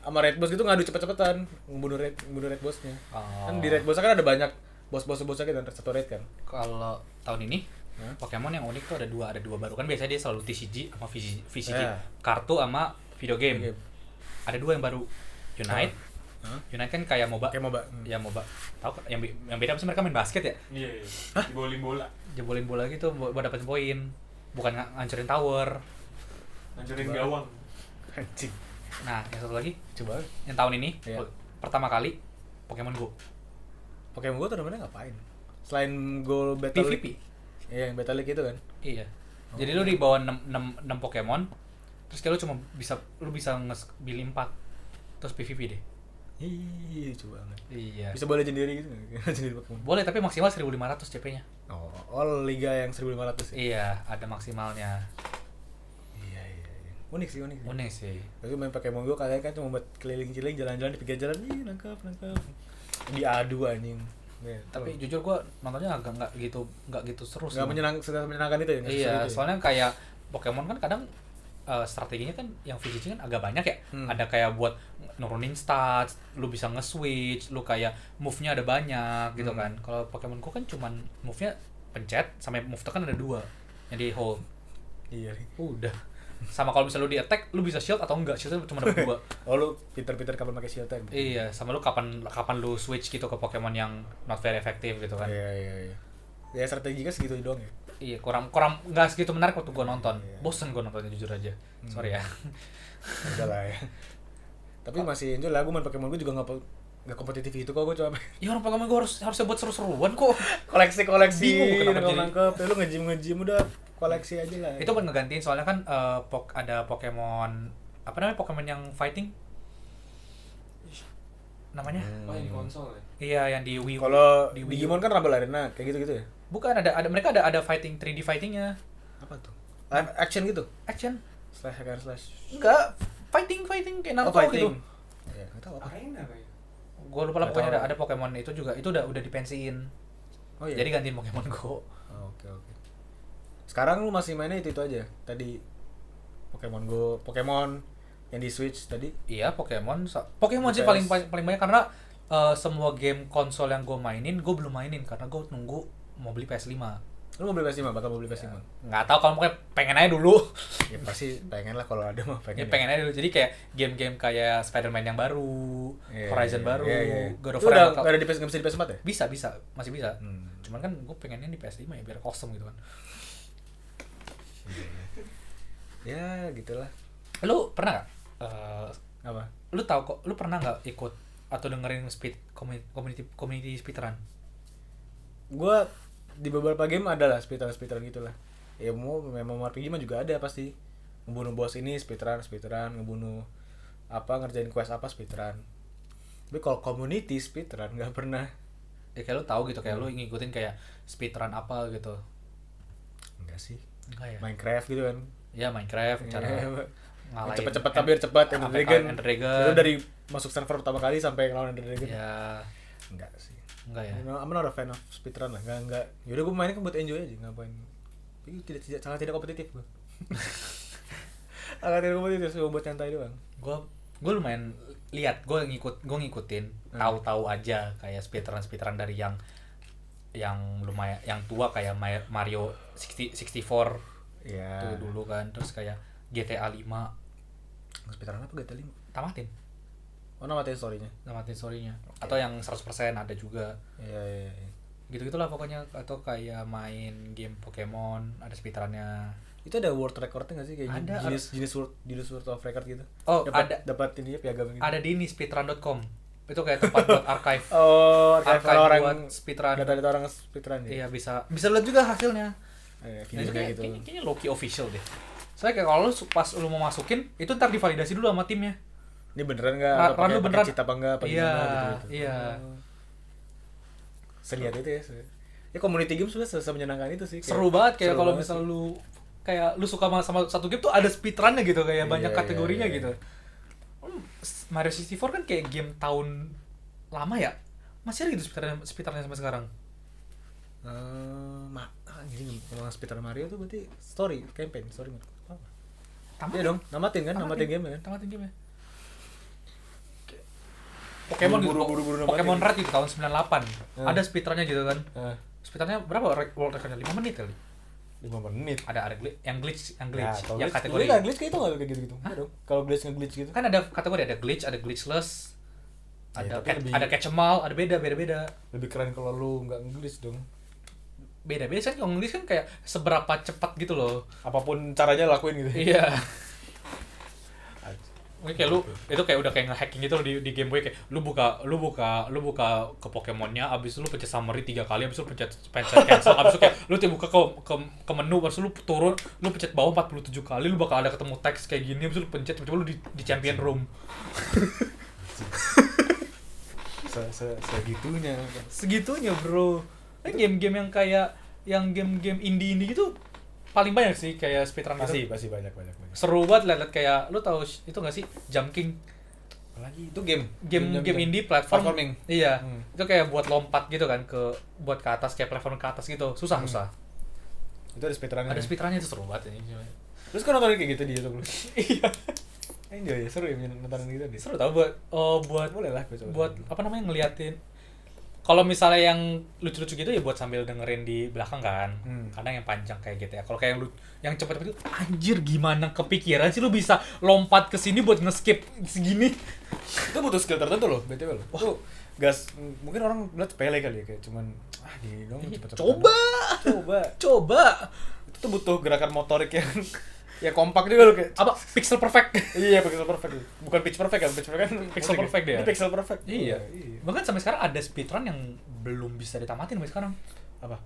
sama raid boss gitu ngadu cepet-cepetan membunuh raid bossnya. Kan di raid boss kan ada banyak bos-bosnya kan satu raid kan. Kalau tahun ini Pokemon yang unik tuh ada dua baru kan, biasanya dia selalu TCG sama VCG. Kartu sama video game. Ada dua yang baru, Unite. Unite kan kayak MOBA. Ya MOBA. Tahu kan yang beda apa sih, mereka main basket ya? Iya. Jebolin bola. Jebolin bola gitu buat dapetin poin. Bukan ngancurin tower. Hancurin gawang. Anjing. Nah, yang satu lagi Coba. yang tahun ini Iya. pertama kali Pokemon Go. Pokemon Go tuh namanya ngapain? Selain Go Battle PVP. League. Iya, yang Battle League itu kan. Iya. Jadi lu di bawah 6 Pokemon, terus kayak lu bisa pilih 4. Terus PVP deh. Iya, coba banget. Iya. Bisa boleh legendary gitu nggak? Legendary Pokemon. Boleh, tapi maksimal 1.500 CP-nya. Oh, liga yang 1.500 ya? Iya, ada maksimalnya. Iya. Unik sih. Unik sih. Tapi main Pokemon Go kalian kan cuma buat keliling-keliling jalan-jalan di pinggir jalan, ih nangkap. Diadu anjing. Ya, Tapi jujur gua nontonnya agak nggak gitu seru sih. nggak menyenangkan itu ya? Nggak Iya, seru itu ya? soalnya kayak Pokemon kan kadang strateginya kan yang VCG kan agak banyak ya. Ada kayak buat nurunin stats, lu bisa nge-switch, lu kayak move-nya ada banyak gitu kan. Kalau Pokemon Go kan cuman move-nya pencet sampai move tekan ada 2 yang di hold. Iya. Udah. Sama kalau misalnya lu di attack, lu bisa shield atau enggak? Shieldnya cuma ada 2. Oh, lu pinter-pinter kapan pakai shield tag? Iya, sama lu kapan lu switch gitu ke Pokemon yang not very effective gitu kan. Iya. Ya strategi kan segitu doang ya. Iya, kurang nggak segitu menarik waktu gue nonton. Iya. Bosen gue nontonnya jujur aja. Sorry ya. Udah lah ya. Tapi masih enjoy lah, gue main Pokemon gue juga nggak kompetitif itu kok, gue coba Ya orang Pokemon gue harusnya buat seru-seruan kok. koleksi Bingung kenapa jadi- nangkep ya, lu nge-gym udah koleksi aja lah. Itu buat ngegantiin soalnya kan ada Pokemon apa namanya Pokemon yang fighting namanya? Main konsol ya. Iya, yang di Wii. Kalau di Wii U. Digimon kan Rumble Arena kayak gitu ya. Bukan mereka ada fighting 3D fightingnya. Apa tuh? Live action gitu. Action. Slash hack and slash. Enggak, fighting kayak Naruto gitu. Ya, enggak tahu apa. Arena kayaknya. Gue lupa lah Nggak pokoknya tahu. ada Pokemon itu juga. Itu udah dipensiin. Oh iya. Jadi gantiin Pokemon Go. Oh, oke. Sekarang lu masih mainnya itu aja. Tadi Pokemon Go, Pokemon yang di Switch tadi. Iya, Pokemon sih PS. paling banyak karena semua game konsol yang gue mainin, gue belum mainin karena gue nunggu mau beli PS5. Lu mau beli PS5, bakal mau beli PS5. Nggak tahu kalau pokoknya pengen aja dulu. Ya pasti pengen lah kalau ada mah Ya, pengen. pengen aja dulu. Jadi kayak game-game kayak Spider-Man yang baru, Iya, Horizon iya, baru, iya, iya. God of Itu War udah yang bakal- nggak ada di PS, nggak bisa di PS4 ya? bisa, masih bisa. Hmm. Cuman kan gue pengennya di PS5 ya biar kosong gitu kan. Ya, gitulah. Lu pernah nggak? Apa? Lu tahu kok? Lu pernah nggak ikut atau dengerin community speedrun? Gua di beberapa game ada lah speedrun gitu lah. Ya mau memang RPG mah juga ada pasti. Ngebunuh bos ini speedrun, ngebunuh apa ngerjain quest apa speedrun. Tapi kalau community speedrun nggak pernah. Ya kayak lu tahu gitu, kayak lu ngikutin kayak speedrun apa gitu. Enggak sih. Enggak ya? Minecraft gitu kan. Ya Minecraft cara ngalahin cepet-cepet tapi biar cepat Ender Dragon. Ender Dragon. Itu dari masuk server pertama kali sampai ngelawan Ender Dragon. Ya, Enggak sih. enggak ya. I'm not a fan of speedrun lah. Enggak. Yaudah gue mainnya kan buat enjoy aja, ngapain. Tapi sangat tidak kompetitif gue. Sangat tidak kompetitif, cuma buat nyantai doang. Gue lumayan lihat, gue ngikutin, tahu-tahu aja kayak speedrun dari yang lumayan yang tua kayak Mario 64 Iya. itu dulu kan, terus kayak GTA 5 Speedrun apa GTA 5? tamatin Namatin story-nya. story-nya. Atau yang 100% ada juga. Iya. Gitu-gitulah pokoknya, atau kayak main game Pokemon ada speedrunnya. Itu ada world record-nya nggak sih kayak Ada, jenis world of record gitu? Oh, dapat ini ya piagam gitu. Ada di ini speedrun.com. Itu kayak tempat buat archive. Oh, Archive orang buat speedrun. data orang speedrun ya. Iya, bisa lihat juga hasilnya. Iya, Nah, itu videonya kayak, gitu. kayaknya Loki official deh. Soalnya kayak kalau lu pas lu mau masukin, itu ntar divalidasi dulu sama timnya. Ini beneran nggak? Run lu Pakai beneran. cheat apa enggak? Apa Iya, gimana gitu. iya. Selihat itu ya. Ya community game sudah menyenangkan itu sih. Seru banget kayak seru kalau banget misal sih. lu suka sama satu game tuh ada speedrunnya gitu, kayak banyak Iya, kategorinya iya. gitu. Mario 64 kan kayak game tahun lama ya. Masih ada gitu speedrunnya sampai sekarang. Gini ngomong speedrun Mario tuh berarti story story apa? Tamatin. Iya dong, namatin kan, namatin game kan. Tamatin game ya. Pokemon gitu. Buru-buru namatin. Pokemon Red itu tahun 98. Hmm. Ada speedrunnya gitu kan. Nah, Speedrunnya berapa world recordnya? 5 menit kali. 5 menit. Ada yang glitch, Ya, yang glitch, kategori. nggak glitch kayak itu nggak kayak gitu. Nggak dong. Kalau glitch nge-glitch gitu. Kan ada kategori, ada glitch, ada glitchless. Ya, Ada tapi lebih- ada catch-em-all, ada beda. Lebih keren kalau lu nggak nge-glitch dong. Beda kan kalau glitch kan kayak seberapa cepat gitu loh. Apapun caranya lakuin gitu. Iya. Mungkin kayak lu itu kayak udah kayak nge-hacking gitu loh di Game Boy, kayak lu buka ke Pokemonnya, abis itu lu pencet summary 3 kali, abis itu lu pencet cancel, abis itu kayak lu buka ke menu, abis itu lu turun, lu pencet bawah 47 kali, lu bakal ada ketemu teks kayak gini, abis itu lu pencet, coba lu di champion room. Segitunya, bro. Kan game-game yang kayak game-game indie gitu paling banyak sih kayak speedrun gitu. Pasti banyak. Seru banget liat kayak lu tahu itu nggak sih Jump King? Apalagi itu game Indie platform. Platforming. Iya. Hmm. Itu kayak buat lompat gitu kan buat ke atas, kayak platform ke atas gitu. Susah. Itu ada speedrunnya. Ada speedrunnya, itu seru banget ini. Terus kan nonton kayak gitu di YouTube lu. Iya. Enjoy ya, seru ya nonton gitu deh. Seru tau buat Boleh lah gue coba. buat apa namanya ngeliatin Kalau misalnya yang lucu-lucu gitu ya buat sambil dengerin di belakang kan. Hmm. Kadang yang panjang kayak gitu ya. Kalau kayak yang cepet-cepet itu anjir gimana kepikiran sih lu bisa lompat ke sini buat nge-skip segini. Itu butuh skill tertentu loh, BTW loh. Tuh gas mungkin orang bilang sepele kali ya, kayak cuman gini dong cepet-cepet. Coba. Itu tuh butuh gerakan motorik yang ya kompak juga loh kayak. Apa pixel perfect. Iya, pixel perfect. Bukan pitch perfect kan, pitch perfect kan Pixel musik ya. perfect dia. Ini pixel perfect. Iya. Iya. Bahkan sampai sekarang ada speedrun yang belum bisa ditamatin sampai sekarang. Apa?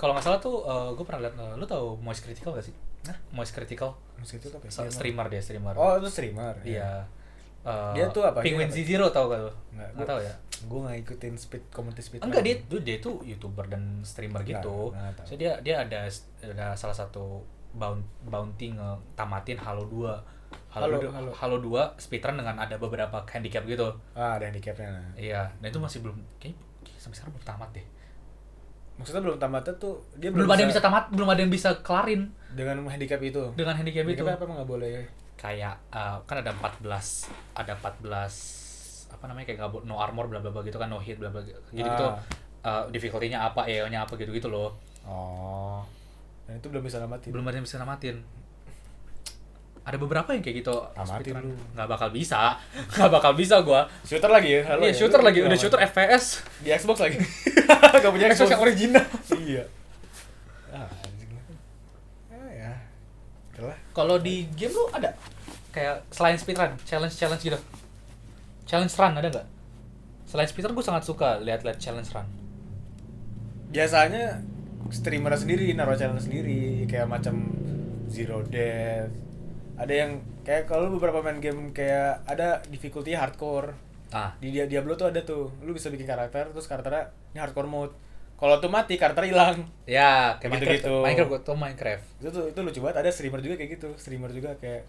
Kalau nggak salah tuh gue pernah lihat lu tahu Moist Critical gak sih? Hah? Moist Critical. Musik itu apa ya? Streamer dia, streamer. Oh, itu streamer. Iya. Dia tuh apa? Penguin Dia apa? Z0 tau gak lu? Nggak Tahu ya? Gue nggak ikutin komunitas speed. Enggak, dia tuh YouTuber dan streamer gitu. Nggak tahu. So dia ada salah satu bounty ngetamatin Halo 2. Halo 2 speedrun dengan ada beberapa handicap gitu. Ada handicapnya. Iya, dan itu masih belum kayak sampai sekarang belum tamat deh. Maksudnya belum tamatnya tuh dia Belum ada yang bisa tamat, belum ada yang bisa kelarin dengan handicap itu. dengan handicap itu. Handicapnya apa emang nggak boleh ya? Kayak kan ada 14 apa namanya kayak nggak no armor bla bla bla gitu kan, no hit bla bla gitu gitu. Difficulty-nya apa, EO-nya apa gitu-gitu loh. Oh. Dan itu belum bisa namatin. Belum ada yang bisa namatin. Ada beberapa yang kayak gitu. Tamatin speedrun. lu. Nggak bakal bisa gua. Shooter lagi ya? Halo Iya, ya? shooter Lu lagi, udah gimana? shooter FPS. Di Xbox lagi. Gak punya Xbox yang original. Iya. Anjing lah. Ya. Itulah. Kalau di game lu ada kayak selain speedrun, challenge gitu. Challenge run ada nggak? Selain speedrun gue sangat suka lihat-lihat challenge run. Biasanya streamer sendiri naruh channel sendiri kayak macam Zero Death. Ada yang kayak kalau lu beberapa main game kayak ada difficulty hardcore. Di Diablo tuh ada tuh. Lu bisa bikin karakter terus karakternya ini hardcore mode. Kalau tuh mati karakter hilang. Ya, kayak Gitu-gitu. Minecraft. Itu lucu banget. Ada streamer juga kayak gitu. Streamer juga kayak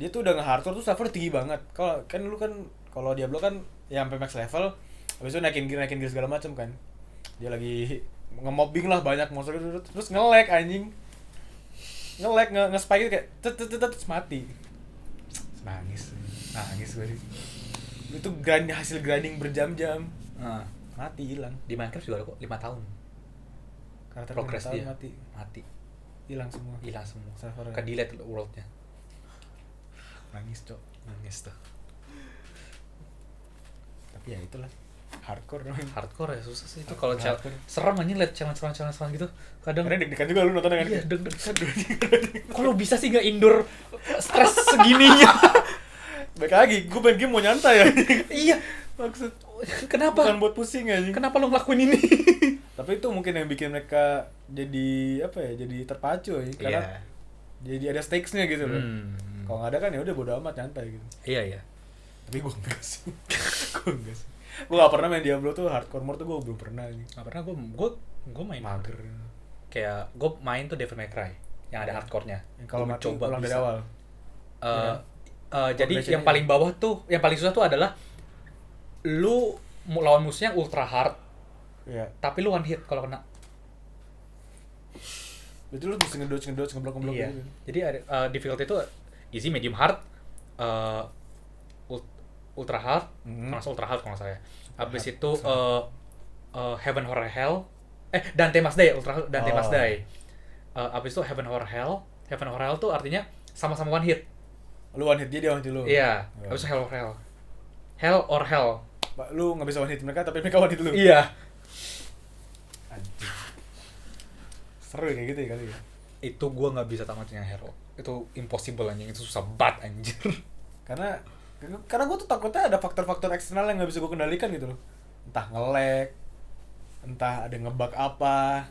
dia tuh udah nge-hardcore tuh server tinggi banget. Kalau kan lu kan kalau Diablo kan ya sampai max level, habis itu naikin gear segala macam kan. Dia lagi nge-mobbing lah banyak monster gitu terus nge-lag anjing. Nge-lag nge-spike gitu kayak terus mati. Nangis gue. Itu hasil grinding berjam-jam. Mati hilang. Di Minecraft juga ada kok 5 tahun. Karakter Progress mental dia. mati. Hilang semua. Servernya. Ke delete world-nya. Nangis, Cok. Nangis tuh. Tapi ya itulah. Hardcore dong. Hardcore ya susah sih itu kalau Hardcore. serem aja liat challenge gitu. Kadang Karena deg-degan juga lu nontonnya kan. iya deg-degan. Kok lu bisa sih nggak indoor stres segininya? Baik lagi, gue main game mau nyantai ya. Iya, Maksud kenapa? bukan buat pusing aja. Kenapa lu ngelakuin ini? Tapi itu mungkin yang bikin mereka jadi apa ya? Jadi terpacu ya. Karena jadi ada stakes-nya gitu loh. Kalau nggak ada kan ya udah bodo amat nyantai gitu. Iya. Tapi gue enggak sih. Gue nggak pernah main Diablo tuh hardcore mode tuh gue belum pernah nih. Nggak pernah gue main Mager. kayak gue main tuh Devil May Cry yang ada hardcore-nya. Kalau Gua mati ulang dari awal. Jadi Progression-nya yang paling bawah tuh, yang paling susah tuh adalah lu lawan musuhnya ultra hard, Iya. tapi lu one hit kalau kena. Berarti lu mesti ngedodge ngeblok Iya. gitu. Jadi ada difficulty itu easy, medium hard, ultra hard, langsung ultra hard kalau nggak salah ya. Habis itu Heaven or Hell, Dante Must Die, ultra hard, Dante Must Die. Habis itu Heaven or Hell tuh artinya sama-sama one hit. Lu one hit dia one hit lu. Iya. Oh. Habis itu Hell or Hell. Lu nggak bisa one hit mereka tapi mereka one hit lu. Iya. Anjing. Seru ya kayak gitu ya kali ya. Itu gua nggak bisa tamatin yang hero. Itu impossible anjing, itu susah banget anjir. Karena gue tuh takutnya ada faktor-faktor eksternal yang nggak bisa gue kendalikan gitu loh. Entah nge-lag, entah ada ngebug apa.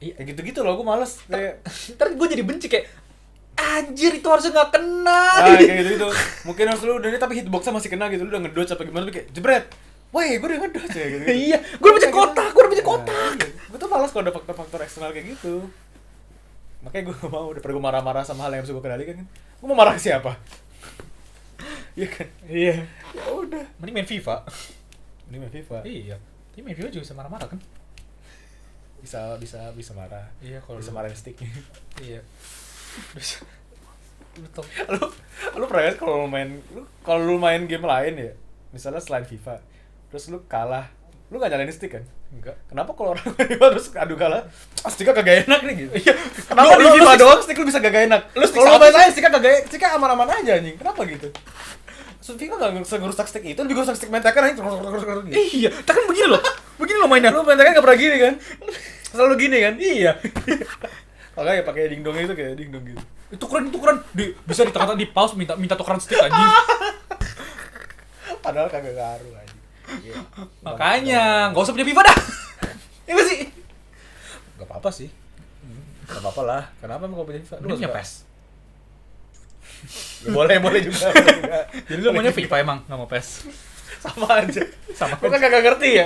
Iya. Kayak gitu-gitu loh, gue males kayak Ntar gue jadi benci kayak anjir itu harusnya nggak kena. kayak gitu-gitu. Mungkin harus lu udah ini tapi hitboxnya masih kena gitu, lu udah ngedodge apa gimana tapi kayak jebret. Woi, gue udah ngedodge ya gitu. Iya, gue udah pencet kotak. Gue tuh malas kalau ada faktor-faktor eksternal kayak gitu. Makanya gue gak mau, daripada gue marah-marah sama hal yang bisa gue kendalikan kan. Gue mau marah ke siapa? Iya kan? Iya. Ya udah. Mending main FIFA. Ini main FIFA. Iya. Tapi main FIFA juga bisa marah-marah kan? Bisa marah. Iya, kalau Bisa lu- marahin sticknya. Iya. Bisa. Betul. lu pernah kan kalau lu main game lain ya, misalnya selain FIFA, terus lu kalah Lu gak nyalain stick kan? Enggak. Kenapa kalau orang FIFA terus adu kalah, sticknya kagak enak nih gitu? Iya. Kenapa di Lu FIFA stick- doang stick lu bisa kagak enak? Lu stick Kalau satu main lain sticknya kagak, sticknya aman-aman aja anjing. Kenapa gitu? So, FIFA gak bisa ngerusak stick itu, lebih ngerusak stick main Tekken anjing. Gitu. Iya, kan begini loh. Begini loh mainnya. Lu main Tekken gak pernah gini kan? Selalu gini kan? Iya. Makanya pakai dingdong itu kayak dingdong gitu. Itu keren. Bisa di tengah-tengah di pause minta tukeran stick anjing. Padahal kagak ngaruh anjing. Iya. Makanya, enggak usah punya FIFA dah. Iya gak sih? Gak apa-apa sih. Gak apa-apa lah. Kenapa emang kalau punya FIFA? Lu punya suka? PES. Ya, boleh juga. Jadi lu maunya FIFA emang, enggak mau PES. Sama aja. Sama Lu kan kagak ngerti ya?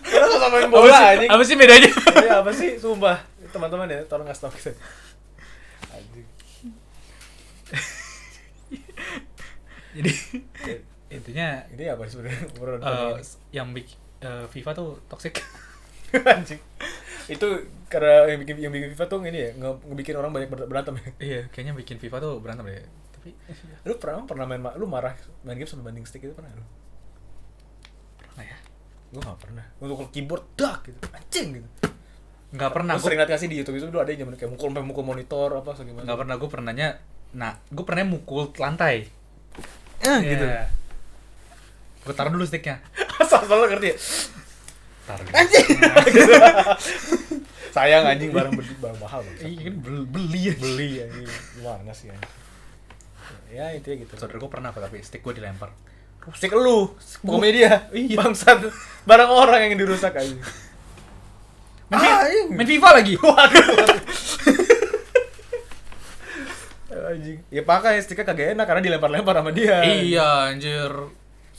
Lu sama main bola anjing. Apa sih bedanya? Iya apa sih? Sumpah. Teman-teman ya, tolong ngasih tau kita. Anjing. Jadi intinya Ini apa sih sebenarnya? yang bikin FIFA tuh toxic. Anjing. Itu karena yang bikin FIFA tuh ini ya, ngebikin orang banyak berantem ya. Iya, kayaknya bikin FIFA tuh berantem deh. Tapi Lu pernah lu marah main game sampai banding stick itu pernah lu? pernah ya? Gua enggak pernah. Untuk keyboard dak gitu. Anjing gitu. Enggak pernah. Gua sering liat kasih di YouTube itu dulu ada yang zaman kayak mukul monitor apa segimana. Enggak pernah, gue pernahnya. Nah, gue pernah mukul lantai. Gitu. Gue taruh dulu sticknya. Asal lu ngerti ya? Taruh. Anjing. Sayang anjing barang mahal bang. Iya kan beli ya. Beli anjing. Gimana sih anjing? Ya intinya gitu. Saudara gue pernah tapi stick gue dilempar. Stick lu, komedia. Iya. Bangsat. Barang orang yang dirusak anjing. Main FIFA lagi. Waduh. Anjing. Ya makanya sticknya kagak enak karena dilempar-lempar sama dia. Iya anjir.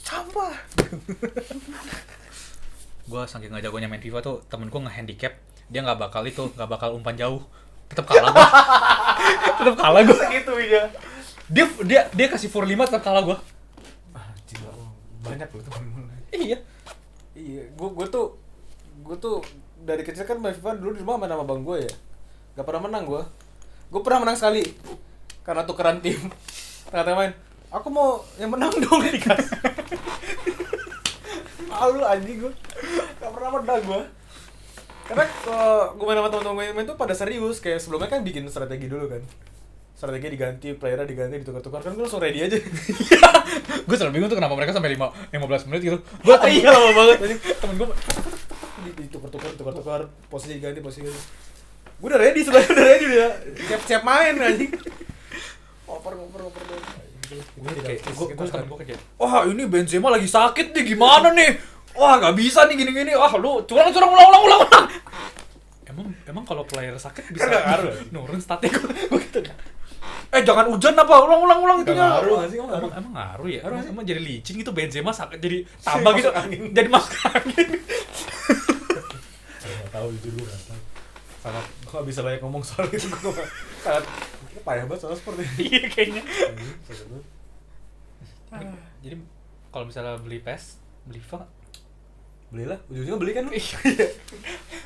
Sampah. Gue saking gak jagonya main FIFA tuh temen gue nge-handicap. Dia gak bakal umpan jauh. Tetep kalah gue. Gitu ya. Dia kasih 4-5 tetep kalah gue. Anjing banyak loh teman. Iya. Iya, gue tuh dari kecil kan main FIFA dulu di rumah main sama bang gue ya. Gak pernah menang gue. Gue pernah menang sekali. Karena tukeran tim. Tengah-tengah main, aku mau yang menang dong dikasih. Malu anjing gue. Gak pernah menang gue. Karena gue main sama teman-teman main tuh pada serius. Kayak sebelumnya kan bikin strategi dulu kan. Strategi diganti, playernya diganti, ditukar-tukar. Kan gue langsung ready aja. Gue selalu bingung tuh kenapa mereka sampai 15 menit gitu. Iya lama banget anjing. Temen gue ditukar-tukar, posisi diganti. Gue udah ready sebenarnya, udah ready dia. Siap-siap main anjing. Oper dong. Gue kayak, wah ini Benzema lagi sakit nih, gimana nih? Wah gak bisa nih gini-gini. Wah lu curang ulang. Emang kalau player sakit bisa Kan gak ngaruh. nurun statnya gue gitu. Jangan hujan apa? Ulang itunya. Gak ngaruh nggak sih? Emang ngaruh ya? Ngaruh Emang jadi licin gitu Benzema sakit jadi tambah gitu. Masuk angin. Jadi masuk angin. Gak tau jujur gue gak tau. Sangat gue gak bisa banyak ngomong soal itu. Gue sangat payah banget soal sport ya. Iya kayaknya. Anjing. Jadi kalau misalnya beli PES, beli FIFA, Belilah, ujung-ujungnya beli kan lu.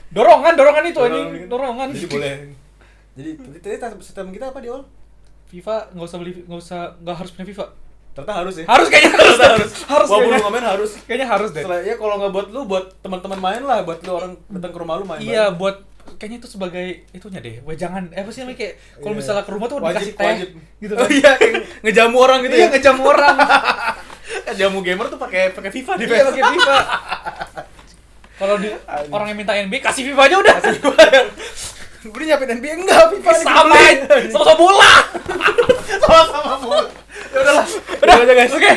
dorongan itu anjing, dorongan. Jadi boleh. Jadi tadi sistem kita apa di awal? FIFA nggak harus punya FIFA. Ternyata harus ya. Harus kayaknya harus Walaupun kayaknya. lu nggak main harus. Kayaknya harus deh. Setelah ya kalau nggak buat lu, buat teman-teman main lah, buat lu orang datang ke rumah lu main. Iya, buat kayaknya itu sebagai itunya deh. Jangan apa sih namanya kayak kalau Iya. misalnya ke rumah tuh dikasih teh wajib. gitu Oh kan. iya, kayak ngejamu orang gitu Iya, ya. ngejamu orang. Jamu gamer tuh pakai FIFA di Iya, pakai FIFA. Kalau di Anjing. orang yang minta NBA kasih FIFA aja udah. Gue nyiapin NBA enggak, FIFA Sama bola. sama bola. Ya udahlah. Udah aja guys. Oke.